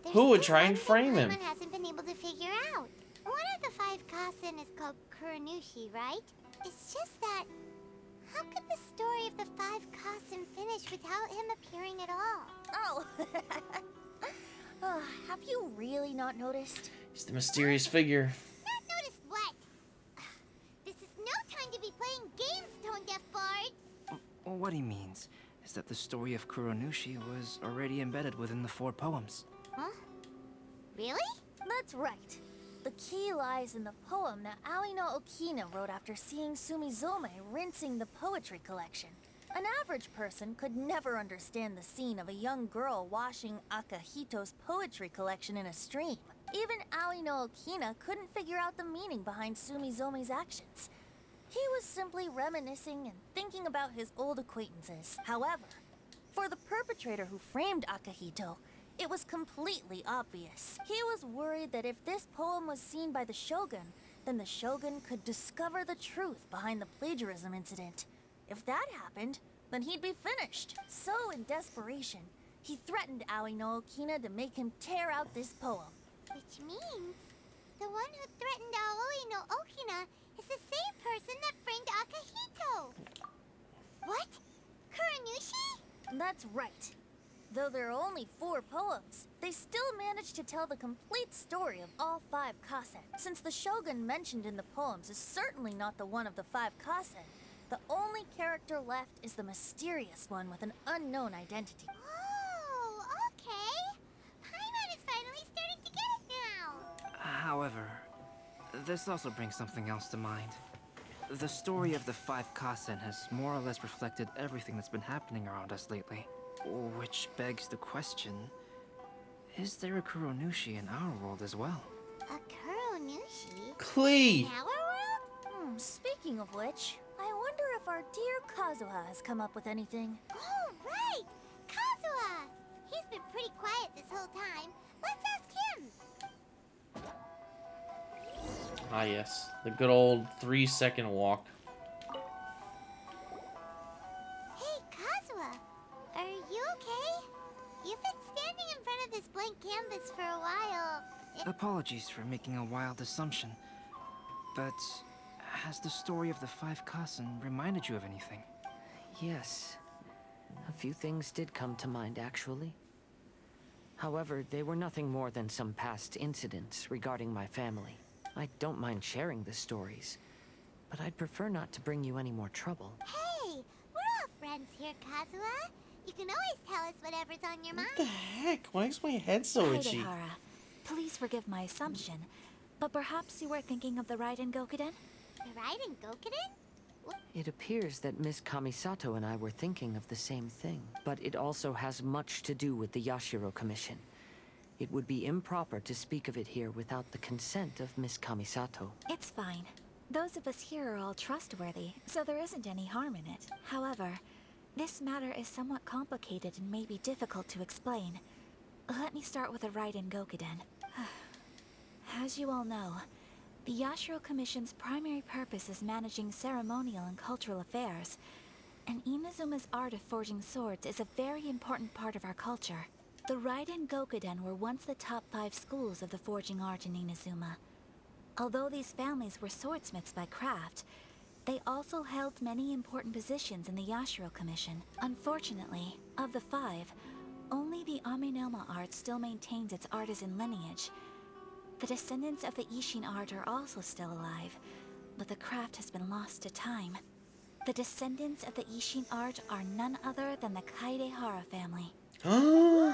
there's Who would still try and one thing frame him? Paimon hasn't been able to figure out. One of the 5 Kasen is called Kuranushi, right? It's just that, how could the story of the 5 Kasen finish without him appearing at all? Oh, have you really not noticed? He's the mysterious figure. Not noticed what? This is no time to be playing games, Tone Deaf Bard. What he means is that the story of Kuronushi was already embedded within the 4 poems. Huh? Really? That's right. The key lies in the poem that Aoi no Okina wrote after seeing Sumizome rinsing the poetry collection. An average person could never understand the scene of a young girl washing Akahito's poetry collection in a stream. Even Aoi no Okina couldn't figure out the meaning behind Sumizome's actions. He was simply reminiscing and thinking about his old acquaintances. However, for the perpetrator who framed Akahito, it was completely obvious. He was worried that if this poem was seen by the Shogun, then the Shogun could discover the truth behind the plagiarism incident. If that happened, then he'd be finished. So in desperation, he threatened Aoi no Okina to make him tear out this poem. Which means the one who threatened Aoi no Okina is the same person that framed Akahito. What? Kuranushi? That's right. Though there are only 4 poems, they still managed to tell the complete story of all 5 Kasen. Since the Shogun mentioned in the poems is certainly not the one of the 5 Kasen, the only character left is the mysterious one with an unknown identity. Oh, okay. Paimon is finally starting to get it now. However, this also brings something else to mind. The story of the 5 Kasen has more or less reflected everything that's been happening around us lately. Which begs the question, is there a Kuronushi in our world as well? A Nushi. Klee! In our world? Speaking of which, I wonder if our dear Kazuha has come up with anything. Oh, right! Kazuha! He's been pretty quiet this whole time. Let's ask him. Ah, yes. The good old 3-second walk. Hey, Kazuha. Are you okay? You've been standing in front of this blank canvas for a while. Apologies for making a wild assumption, but has the story of the 5 Kasen reminded you of anything? Yes. A few things did come to mind, actually. However, they were nothing more than some past incidents regarding my family. I don't mind sharing the stories, but I'd prefer not to bring you any more trouble. Hey, we're all friends here, Kazuha. You can always tell us whatever's on your mind. What the heck? Why is my head so itchy? Kaidehara, please forgive my assumption, but perhaps you were thinking of the Raiden Gokuden? The Raiden Gokuden? It appears that Miss Kamisato and I were thinking of the same thing, but it also has much to do with the Yashiro Commission. It would be improper to speak of it here without the consent of Miss Kamisato. It's fine. Those of us here are all trustworthy, so there isn't any harm in it. However, this matter is somewhat complicated and may be difficult to explain. Let me start with the Raiden Gokuden. As you all know, the Yashiro Commission's primary purpose is managing ceremonial and cultural affairs, and Inazuma's art of forging swords is a very important part of our culture. The Raiden Gokuden were once the top 5 schools of the forging art in Inazuma. Although these families were swordsmiths by craft, they also held many important positions in the Yashiro Commission. Unfortunately, of the 5, only the Amenoma art still maintains its artisan lineage. The descendants of the Ishin art are also still alive, but the craft has been lost to time. The descendants of the Ishin art are none other than the Kaidehara family. Whoa!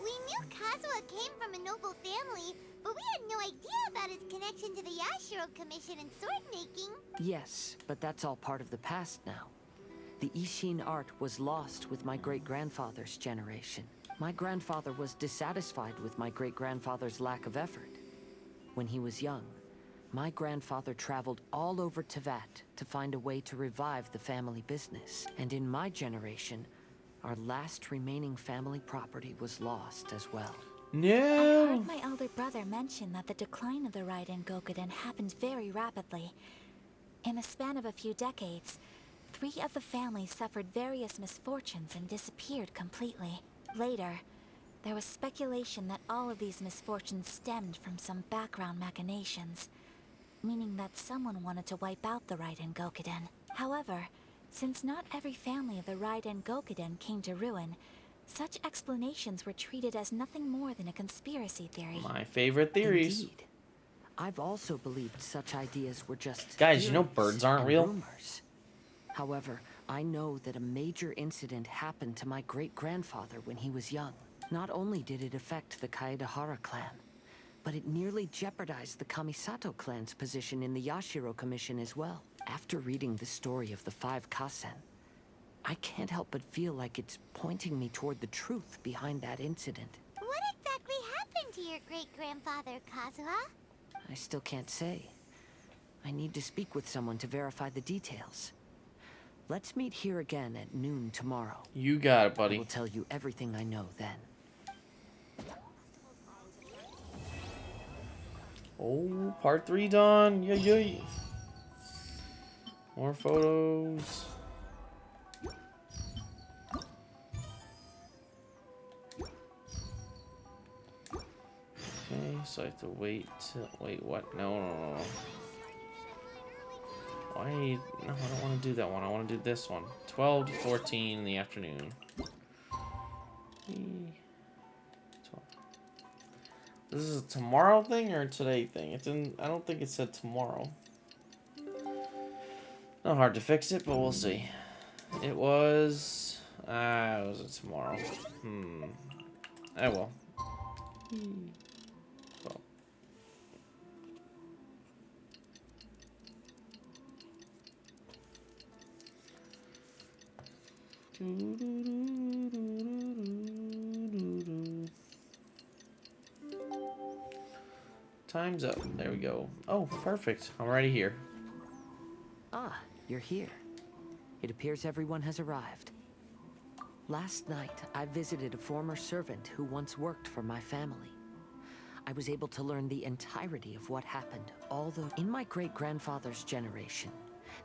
We knew Kazuha came from a noble family, but we had no idea about his connection to the Yashiro Commission and sword making. Yes, but that's all part of the past now. The Ishin art was lost with my great-grandfather's generation. My grandfather was dissatisfied with my great-grandfather's lack of effort. When he was young, my grandfather traveled all over Tevat to find a way to revive the family business. And in my generation, our last remaining family property was lost as well. I heard my elder brother mention that the decline of the Raiden Gokuden happened very rapidly. In the span of a few decades, 3 of the families suffered various misfortunes and disappeared completely. Later, there was speculation that all of these misfortunes stemmed from some background machinations, meaning that someone wanted to wipe out the Raiden Gokuden. However, since not every family of the Raiden Gokuden came to ruin, such explanations were treated as nothing more than a conspiracy theory. My favorite theories. Indeed. I've also believed such ideas were just Guys, you know theories birds aren't and real? rumors. However, I know that a major incident happened to my great-grandfather when he was young. Not only did it affect the Kaedehara clan, but it nearly jeopardized the Kamisato clan's position in the Yashiro Commission as well. After reading the story of the 5 Kasen, I can't help but feel like it's pointing me toward the truth behind that incident. What exactly happened to your great-grandfather, Kazuha? I still can't say. I need to speak with someone to verify the details. Let's meet here again at noon tomorrow. You got it, buddy. I will tell you everything I know then. Oh, part 3 done. Yay, yay. More photos. Okay, so I have to wait till... Wait, what? No, no, no, no. Why? No, I don't want to do that one. I want to do this one. 12 to 14 in the afternoon. 12. This is a tomorrow thing or a today thing? It's in... I don't think it said tomorrow. Not hard to fix it, but we'll see. It was... was it tomorrow? I will. Well. Time's up. There we go. Oh, perfect. I'm already here. Ah, you're here. It appears everyone has arrived. Last night, I visited a former servant who once worked for my family. I was able to learn the entirety of what happened, although in my great-grandfather's generation,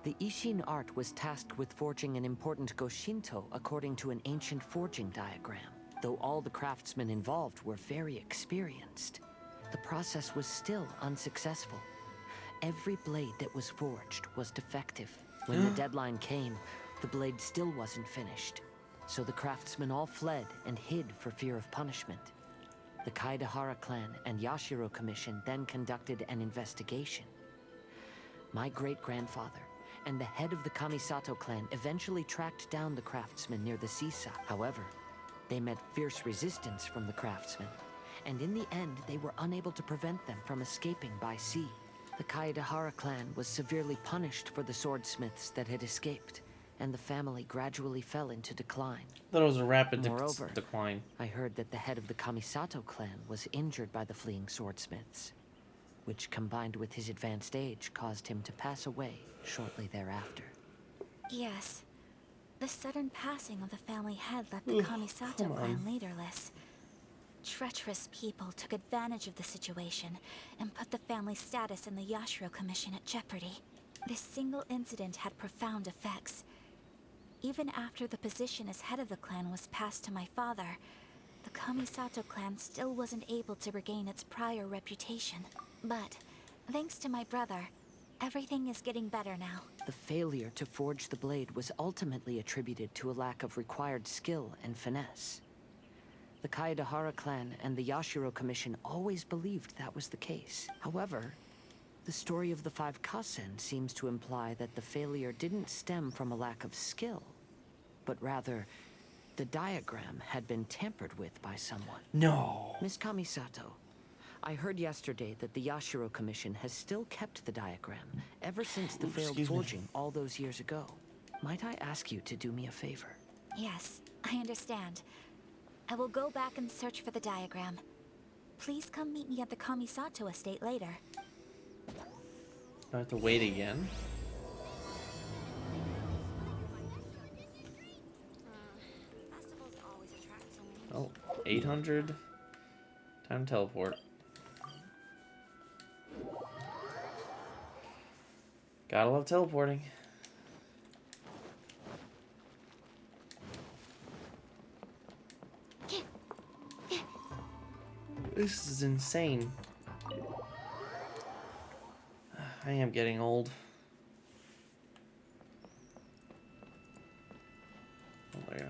the Ishin art was tasked with forging an important Goshinto according to an ancient forging diagram. Though all the craftsmen involved were very experienced, the process was still unsuccessful. Every blade that was forged was defective. When the deadline came, the blade still wasn't finished. So the craftsmen all fled and hid for fear of punishment. The Kaedahara clan and Yashiro Commission then conducted an investigation. My great-grandfather and the head of the Kamisato clan eventually tracked down the craftsmen near the seaside. However, they met fierce resistance from the craftsmen, and in the end they were unable to prevent them from escaping by sea. The Kaedahara clan was severely punished for the swordsmiths that had escaped, and the family gradually fell into decline. That was a rapid Moreover, decline. I heard that the head of the Kamisato clan was injured by the fleeing swordsmiths, which combined with his advanced age caused him to pass away shortly thereafter. Yes. The sudden passing of the family head left the Kamisato clan leaderless. Treacherous people took advantage of the situation and put the family's status in the Yashiro Commission at jeopardy. This single incident had profound effects. Even after the position as head of the clan was passed to my father, the Kamisato clan still wasn't able to regain its prior reputation. But, thanks to my brother, everything is getting better now. The failure to forge the blade was ultimately attributed to a lack of required skill and finesse. The Kaedahara clan and the Yashiro Commission always believed that was the case. However, the story of the 5 Kasen seems to imply that the failure didn't stem from a lack of skill, but rather, the diagram had been tampered with by someone. No. Miss Kamisato, I heard yesterday that the Yashiro Commission has still kept the diagram ever since the failed forging all those years ago. Might I ask you to do me a favor? Yes, I understand. I will go back and search for the diagram. Please come meet me at the Kamisato estate later. I have to wait again. Oh, 800. Time to teleport. Gotta love teleporting. This is insane. I am getting old. Oh my god.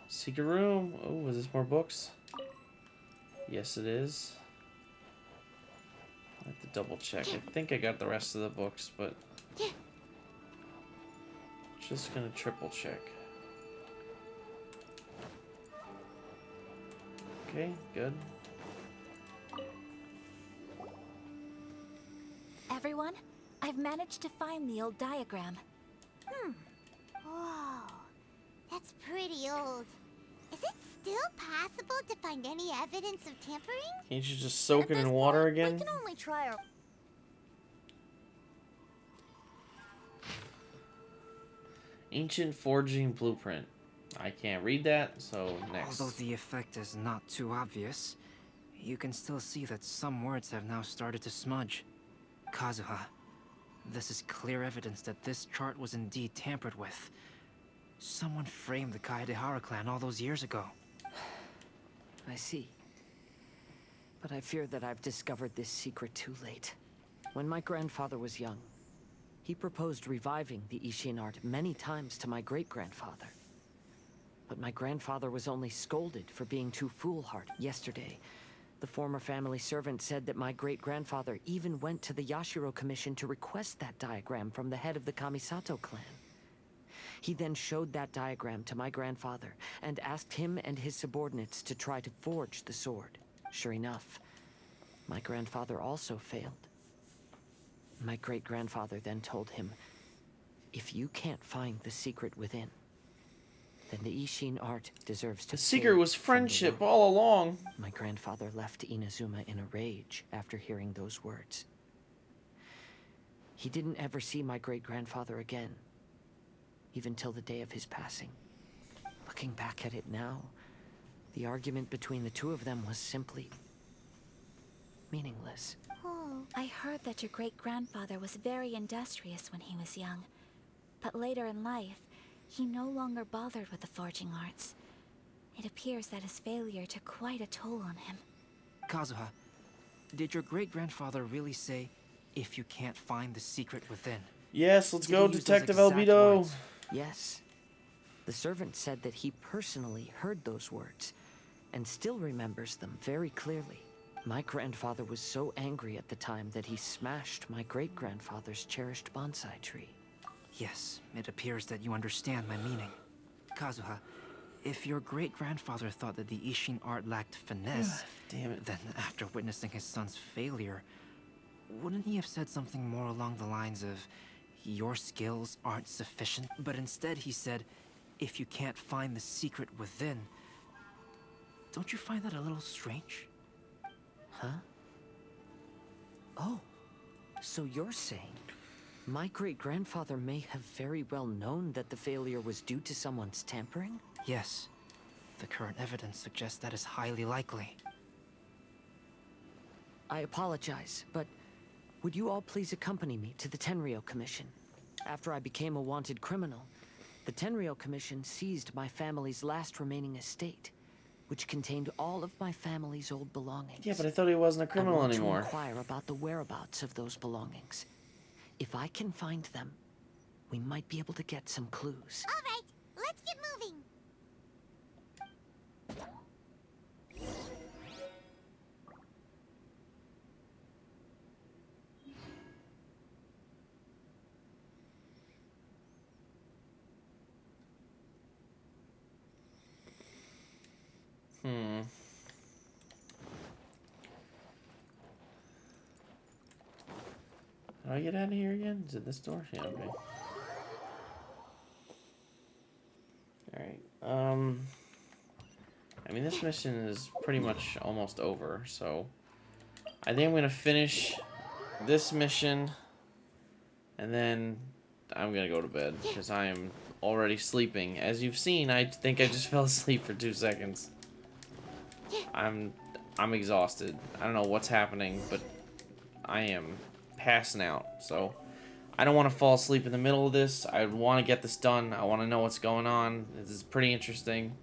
Secret room. Oh, is this more books? Yes, it is. I have to double check. I think I got the rest of the books, but just gonna triple check. Okay, good. Everyone, I've managed to find the old diagram. Whoa, that's pretty old. Is it still possible to find any evidence of tampering? Can't you just soak it in water again? We can only try our... Ancient forging blueprint. I can't read that, so next. Although the effect is not too obvious, you can still see that some words have now started to smudge. Kazuha, this is clear evidence that this chart was indeed tampered with. Someone framed the Kaedahara clan all those years ago. I see. But I fear that I've discovered this secret too late. When my grandfather was young, he proposed reviving the Ishin art many times to my great-grandfather. But my grandfather was only scolded for being too foolhardy. Yesterday, the former family servant said that my great-grandfather even went to the Yashiro Commission to request that diagram from the head of the Kamisato clan. He then showed that diagram to my grandfather and asked him and his subordinates to try to forge the sword. Sure enough, my grandfather also failed. My great-grandfather then told him, if you can't find the secret within, then the Ishin art deserves to The secret fade was from the friendship world. all along. My grandfather left Inazuma in a rage after hearing those words. He didn't ever see my great-grandfather again, even till the day of his passing. Looking back at it now, the argument between the two of them was simply meaningless. Oh, I heard that your great-grandfather was very industrious when he was young. But later in life, he no longer bothered with the forging arts. It appears that his failure took quite a toll on him. Kazuha, did your great-grandfather really say, if you can't find the secret within? Yes, let's Did go, he use those Detective exact Albedo. words? Yes. The servant said that he personally heard those words, and still remembers them very clearly. My grandfather was so angry at the time that he smashed my great-grandfather's cherished bonsai tree. Yes, it appears that you understand my meaning. Kazuha, if your great-grandfather thought that the Ishin art lacked finesse, damn it, then after witnessing his son's failure, wouldn't he have said something more along the lines of, your skills aren't sufficient? But instead he said, if you can't find the secret within. Don't you find that a little strange? Huh? Oh, so you're saying my great-grandfather may have very well known that the failure was due to someone's tampering? Yes. The current evidence suggests that is highly likely. I apologize, but would you all please accompany me to the Tenryou Commission? After I became a wanted criminal, the Tenryou Commission seized my family's last remaining estate, which contained all of my family's old belongings. Yeah, but I thought he wasn't a criminal I want anymore. to inquire about the whereabouts of those belongings. If I can find them, we might be able to get some clues. All right, let's get moving. How do I get out of here again? Is it this door? Yeah, okay. Alright, I mean, this mission is pretty much almost over, so I think I'm gonna finish this mission, and then I'm gonna go to bed, because I am already sleeping. As you've seen, I think I just fell asleep for 2 seconds. I'm exhausted. I don't know what's happening, but I am passing out, so I don't want to fall asleep in the middle of this. I want to get this done. I want to know what's going on. This is pretty interesting,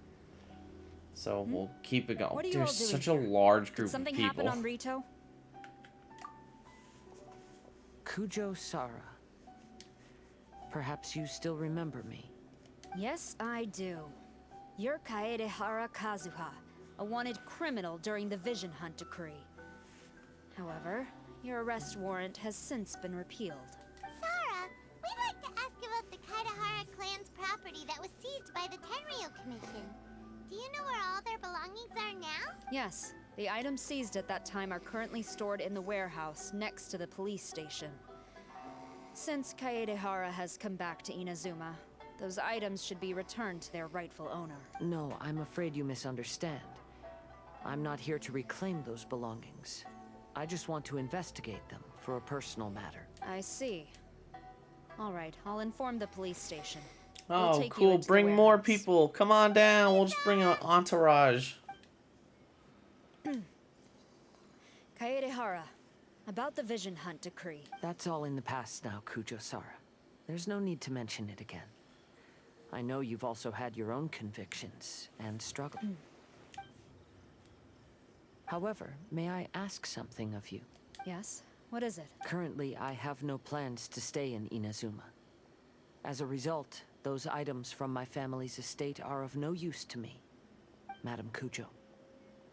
so we'll keep it going. What are you all There's doing such here? a large Did group of something people. happen on Rito? Kujo Sara. Perhaps you still remember me. Yes, I do. You're Kaedehara Kazuha, a wanted criminal during the Vision Hunt decree. However, your arrest warrant has since been repealed. Sara, we'd like to ask about the Kaedehara clan's property that was seized by the Tenryou Commission. Do you know where all their belongings are now? Yes, the items seized at that time are currently stored in the warehouse next to the police station. Since Kaedehara has come back to Inazuma, those items should be returned to their rightful owner. No, I'm afraid you misunderstand. I'm not here to reclaim those belongings. I just want to investigate them for a personal matter. I see. All right, I'll inform the police station. We'll Oh, take you cool. into the Bring more warehouse. people. Come on down. We'll just bring an entourage. Kaedehara, about the Vision Hunt decree. That's all in the past now, Kujo Sara. There's no need to mention it again. I know you've also had your own convictions and struggle. However, may I ask something of you? Yes? What is it? Currently, I have no plans to stay in Inazuma. As a result, those items from my family's estate are of no use to me. Madam Kujo,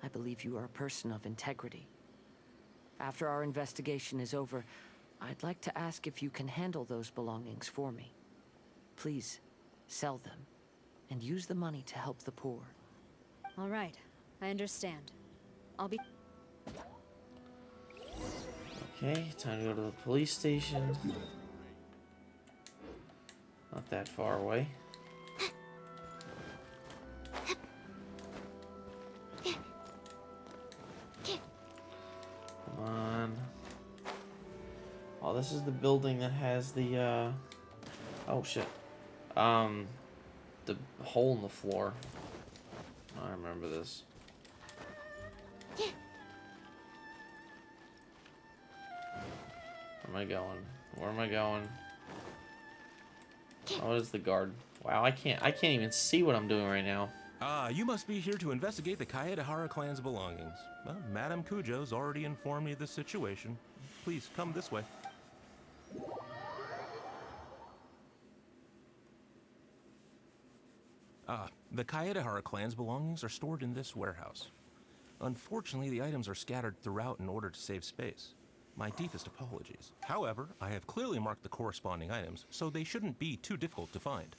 I believe you are a person of integrity. After our investigation is over, I'd like to ask if you can handle those belongings for me. Please, sell them, and use the money to help the poor. All right, I understand. I'll be... Okay, time to go to the police station. Not that far away. Oh, this is the building that has the, oh shit. The hole in the floor. I remember this. Where am I going? Where am I going? Oh, it is the guard. Wow, I can't even see what I'm doing right now. Ah, you must be here to investigate the Kaedehara clan's belongings. Well, Madame Kujo's already informed me of the situation. Please, come this way. Ah, the Kaedehara clan's belongings are stored in this warehouse. Unfortunately, the items are scattered throughout in order to save space. My deepest apologies. However, I have clearly marked the corresponding items, so they shouldn't be too difficult to find.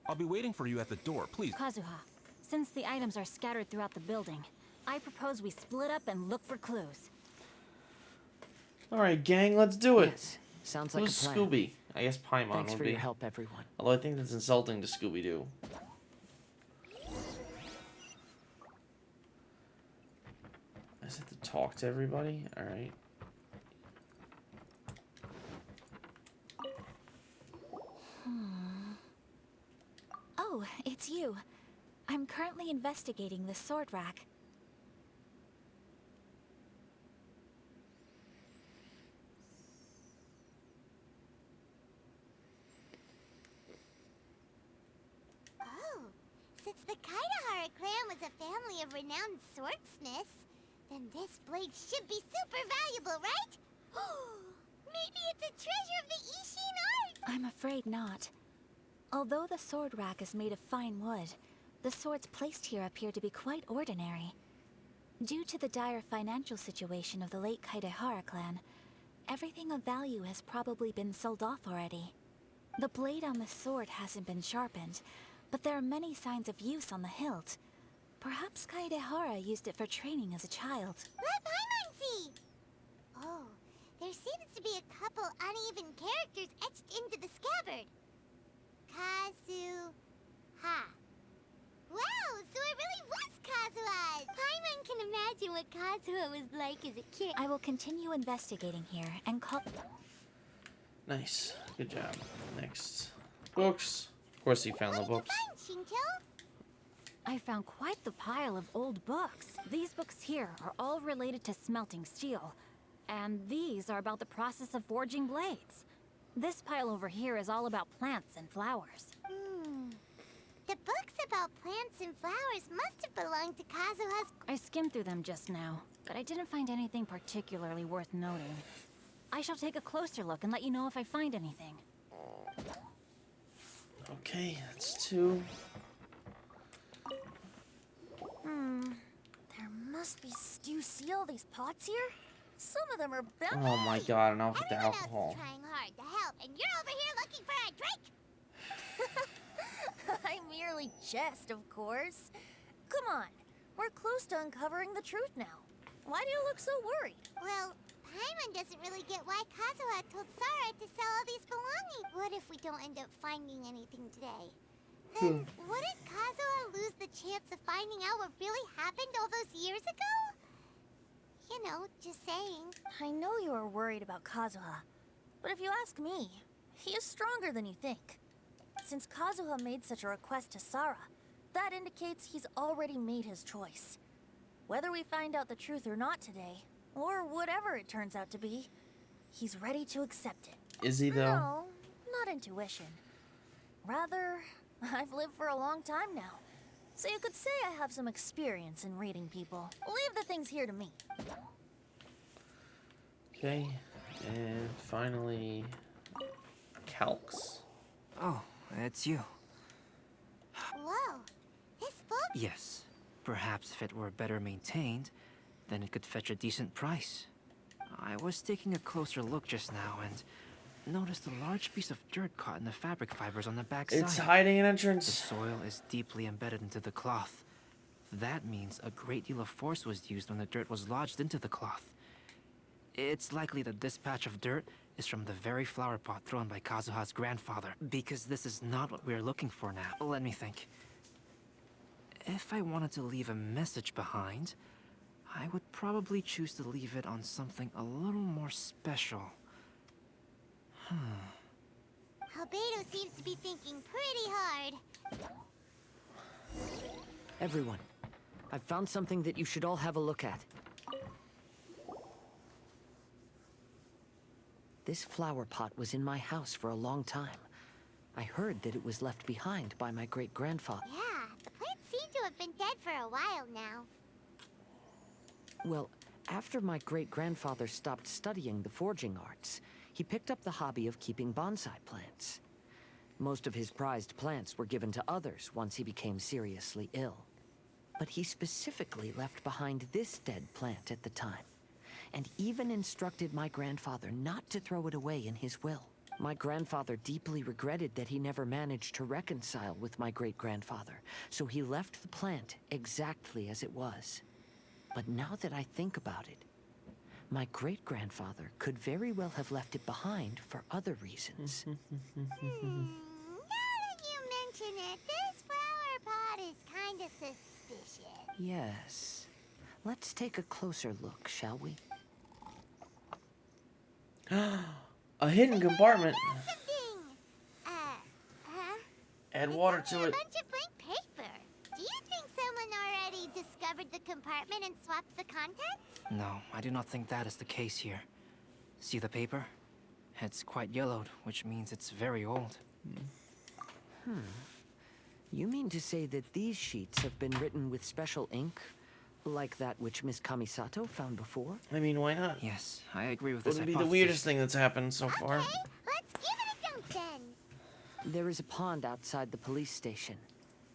I'll be waiting for you at the door, please. Kazuha, since the items are scattered throughout the building, I propose we split up and look for clues. Alright, gang, let's do it. Yes, sounds like Who's a plan. Scooby? I guess Paimon Thanks would for be. your help, everyone. Although I think that's insulting to Scooby-Doo. I just have to talk to everybody? Alright. Oh, it's you. I'm currently investigating the sword rack. Oh, since the Kaedehara clan was a family of renowned swordsmiths, then this blade should be super valuable, right? Maybe it's a treasure of the Ishin art! I'm afraid not. Although the sword rack is made of fine wood, the swords placed here appear to be quite ordinary. Due to the dire financial situation of the late Kaedehara clan, everything of value has probably been sold off already. The blade on the sword hasn't been sharpened, but there are many signs of use on the hilt. Perhaps Kaedehara used it for training as a child. Let Paimon see! Oh, there seems to be a couple uneven characters etched into the scabbard. Kazuha. Wow, so it really was Kazuha! Paimon can imagine what Kazuha was like as a kid. I will continue investigating here and call... Nice. Good job. Next. Books. Of course he found the books. I found quite the pile of old books. These books here are all related to smelting steel, and these are about the process of forging blades. This pile over here is all about plants and flowers. The books about plants and flowers must have belonged to Kazuha's... I skimmed through them just now, but I didn't find anything particularly worth noting. I shall take a closer look and let you know if I find anything. Okay, that's two. There must be... Do you see all these pots here? Some of them are bound. Oh my god, enough with the alcohol. Trying hard to help, and you're over here looking for a drink! I merely jest, of course. Come on, we're close to uncovering the truth now. Why do you look so worried? Well, Paimon doesn't really get why Kazuha told Sarah to sell all these belongings. What if we don't end up finding anything today? Then wouldn't Kazuha lose the chance of finding out what really happened all those years ago? You know, just saying. I know you are worried about Kazuha, but if you ask me, he is stronger than you think. Since Kazuha made such a request to Sarah, that indicates he's already made his choice. Whether we find out the truth or not today, or whatever it turns out to be, he's ready to accept it. Is he, though? No, not intuition. Rather, I've lived for a long time now, so you could say I have some experience in reading people. Leave the things here to me. Okay, and finally, calcs. Oh, it's you. Whoa, this book? Yes. Perhaps if it were better maintained, then it could fetch a decent price. I was taking a closer look just now and noticed a large piece of dirt caught in the fabric fibers on the back side. It's hiding an entrance. The soil is deeply embedded into the cloth. That means a great deal of force was used when the dirt was lodged into the cloth. It's likely that this patch of dirt is from the very flower pot thrown by Kazuha's grandfather, because this is not what we are looking for now. Let me think. If I wanted to leave a message behind, I would probably choose to leave it on something a little more special. Albedo seems to be thinking pretty hard. Everyone, I've found something that you should all have a look at. This flower pot was in my house for a long time. I heard that it was left behind by my great-grandfather. Yeah, the plants seem to have been dead for a while now. Well, after my great-grandfather stopped studying the forging arts, he picked up the hobby of keeping bonsai plants. Most of his prized plants were given to others once he became seriously ill. But he specifically left behind this dead plant at the time, and even instructed my grandfather not to throw it away in his will. My grandfather deeply regretted that he never managed to reconcile with my great-grandfather, so he left the plant exactly as it was. But now that I think about it, my great-grandfather could very well have left it behind for other reasons. Now that you mention it, this flower pot is kinda suspicious. Yes. Let's take a closer look, shall we? A hidden compartment. Something. Huh? Add water to A it. bunch of blank paper. Do you think someone already discovered the compartment and swapped the contents? No, I do not think that is the case here. See the paper? It's quite yellowed, which means it's very old. You mean to say that these sheets have been written with special ink? Like that which Miss Kamisato found before? I mean, why not? Yes, I agree with this Wouldn't be the hypothesis. weirdest thing that's happened so far. Let's give it a dump then. There is a pond outside the police station.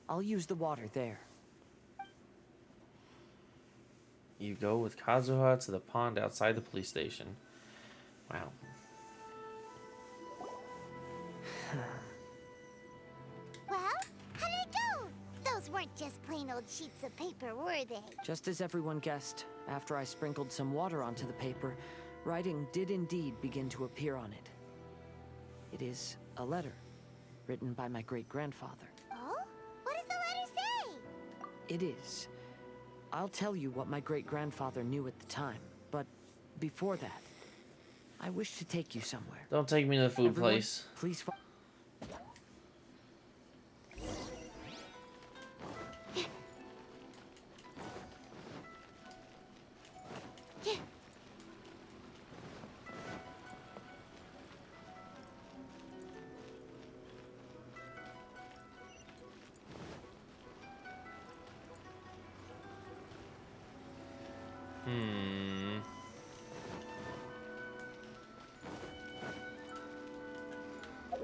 I'll use the water there. You go with Kazuha to the pond outside the police station. Wow. Well, how did it go? Those weren't just plain old sheets of paper, were they? Just as everyone guessed, after I sprinkled some water onto the paper, writing did indeed begin to appear on it. It is a letter, written by my great-grandfather. Oh? What does the letter say? It is. I'll tell you what my great-grandfather knew at the time, but before that, I wish to take you somewhere. Don't take me to the food Everyone, place. Please follow.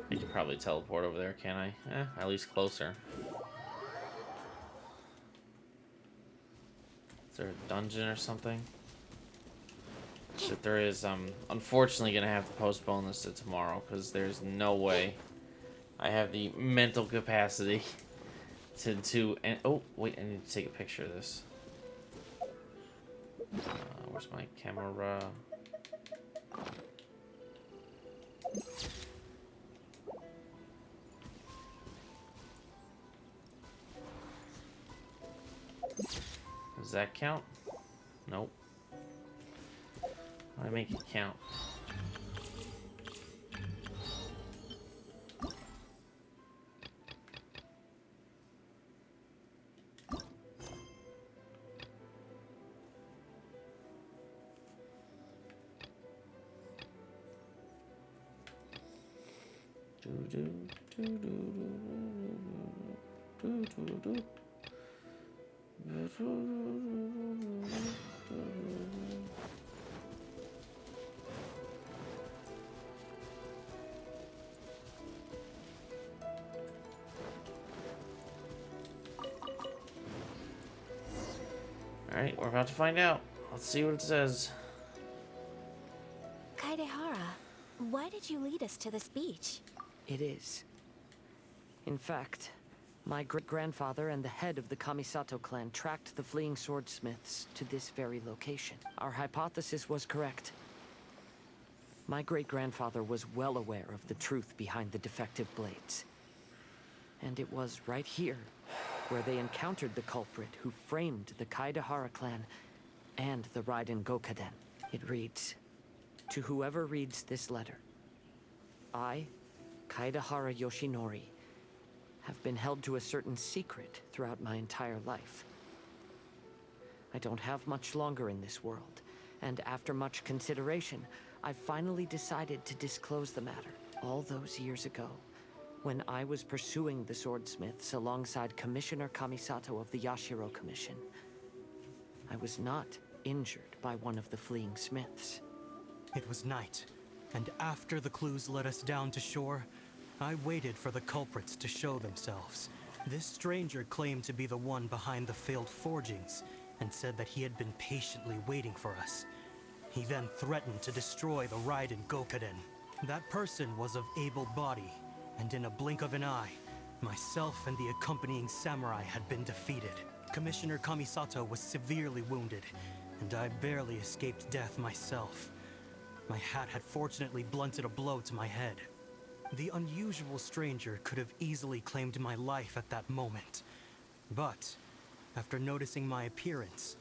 I could probably teleport over there, can't I? At least closer. Is there a dungeon or something? If there is, I'm unfortunately gonna have to postpone this to tomorrow because there's no way I have the mental capacity to and oh wait, I need to take a picture of this. Where's my camera? Does that count? Nope. I make it count. Alright, we're about to find out. Let's see what it says. Kaedehara, why did you lead us to this beach? It is. In fact, my great-grandfather and the head of the Kamisato clan tracked the fleeing swordsmiths to this very location. Our hypothesis was correct. My great-grandfather was well aware of the truth behind the defective blades. And it was right here where they encountered the culprit who framed the Kaedehara clan and the Raiden Gokaden. It reads, "To whoever reads this letter, I, Kaedehara Yoshinori, have been held to a certain secret throughout my entire life. I don't have much longer in this world, and after much consideration, I finally decided to disclose the matter all those years ago, when I was pursuing the swordsmiths alongside Commissioner Kamisato of the Yashiro Commission. I was not injured by one of the fleeing smiths. It was night, and after the clues led us down to shore, I waited for the culprits to show themselves. This stranger claimed to be the one behind the failed forgings, and said that he had been patiently waiting for us. He then threatened to destroy the Raiden Gokaden. That person was of able body, and in a blink of an eye, myself and the accompanying samurai had been defeated. Commissioner Kamisato was severely wounded, and I barely escaped death myself. My hat had fortunately blunted a blow to my head. The unusual stranger could have easily claimed my life at that moment. But, after noticing my appearance,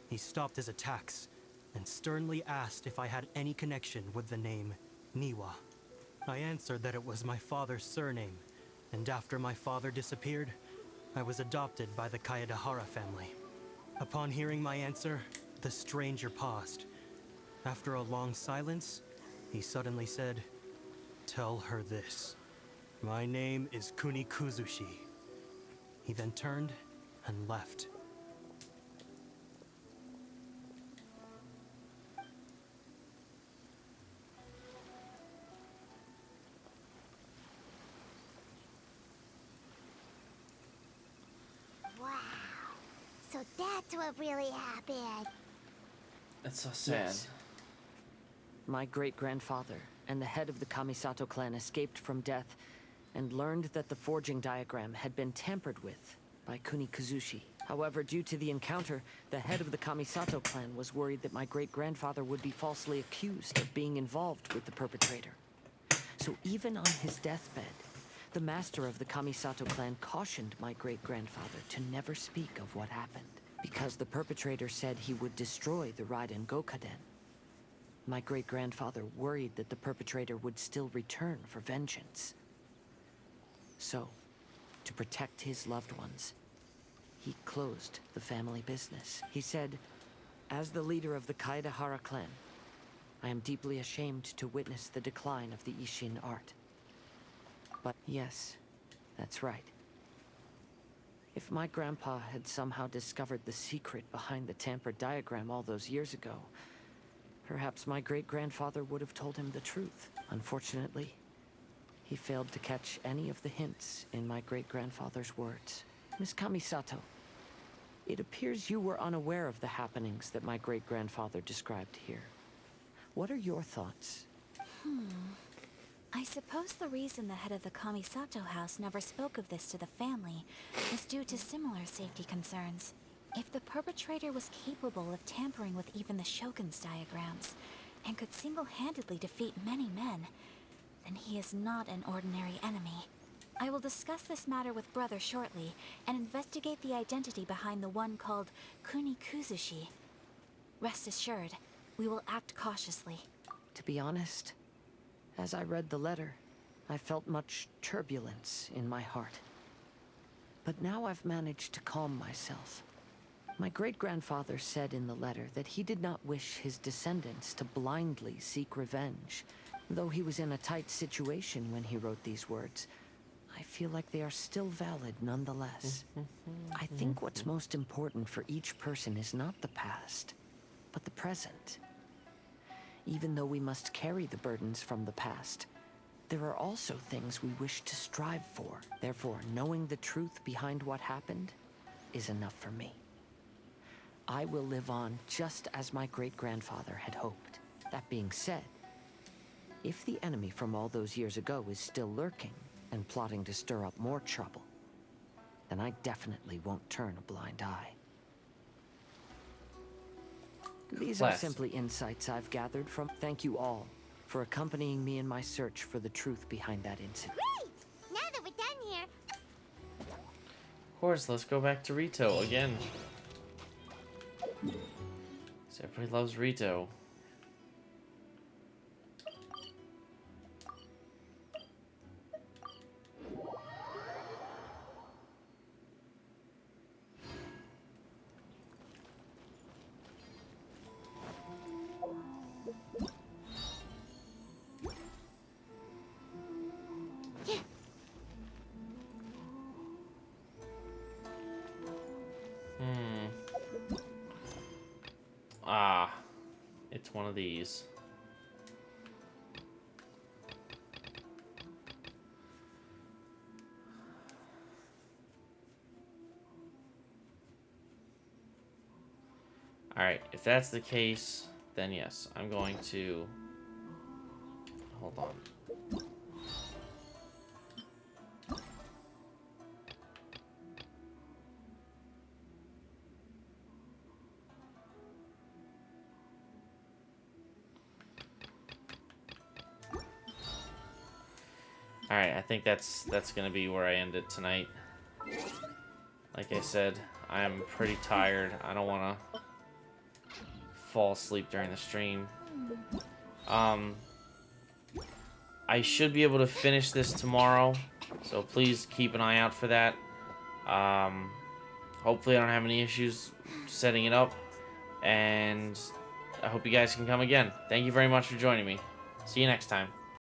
he stopped his attacks and sternly asked if I had any connection with the name Niwa. I answered that it was my father's surname, and after my father disappeared, I was adopted by the Kaedehara family. Upon hearing my answer, the stranger paused. After a long silence, he suddenly said, "Tell her this. My name is Kunikuzushi." He then turned and left. Wow. So that's what really happened. That's so sad. Yes. My great-grandfather and the head of the Kamisato clan escaped from death and learned that the forging diagram had been tampered with by Kunikuzushi. However, due to the encounter, the head of the Kamisato clan was worried that my great-grandfather would be falsely accused of being involved with the perpetrator. So even on his deathbed, the master of the Kamisato clan cautioned my great-grandfather to never speak of what happened, because the perpetrator said he would destroy the Raiden Gokaden. My great-grandfather worried that the perpetrator would still return for vengeance. So, to protect his loved ones, he closed the family business. He said, "As the leader of the Kaedehara clan, I am deeply ashamed to witness the decline of the Ishin art." But yes, that's right. If my grandpa had somehow discovered the secret behind the tampered diagram all those years ago, perhaps my great-grandfather would have told him the truth. Unfortunately, he failed to catch any of the hints in my great-grandfather's words. Miss Kamisato, it appears you were unaware of the happenings that my great-grandfather described here. What are your thoughts? I suppose the reason the head of the Kamisato house never spoke of this to the family is due to similar safety concerns. If the perpetrator was capable of tampering with even the Shogun's diagrams, and could single-handedly defeat many men, then he is not an ordinary enemy. I will discuss this matter with Brother shortly, and investigate the identity behind the one called Kunikuzushi. Rest assured, we will act cautiously. To be honest, as I read the letter, I felt much turbulence in my heart. But now I've managed to calm myself. My great-grandfather said in the letter that he did not wish his descendants to blindly seek revenge. Though he was in a tight situation when he wrote these words, I feel like they are still valid nonetheless. I think what's most important for each person is not the past, but the present. Even though we must carry the burdens from the past, there are also things we wish to strive for. Therefore, knowing the truth behind what happened is enough for me. I will live on just as my great-grandfather had hoped. That being said, if the enemy from all those years ago is still lurking and plotting to stir up more trouble, then I definitely won't turn a blind eye. These are simply insights I've gathered from. Thank you all for accompanying me in my search for the truth behind that incident. Great! Now that we're done here, Of course, let's go back to Rito again. So everybody loves Rito. one of these. Alright, if that's the case, then yes, I'm going to... Hold on. Alright, I think that's gonna be where I end it tonight. Like I said, I'm pretty tired. I don't wanna fall asleep during the stream. I should be able to finish this tomorrow, so please keep an eye out for that. Hopefully I don't have any issues setting it up, and I hope you guys can come again. Thank you very much for joining me. See you next time.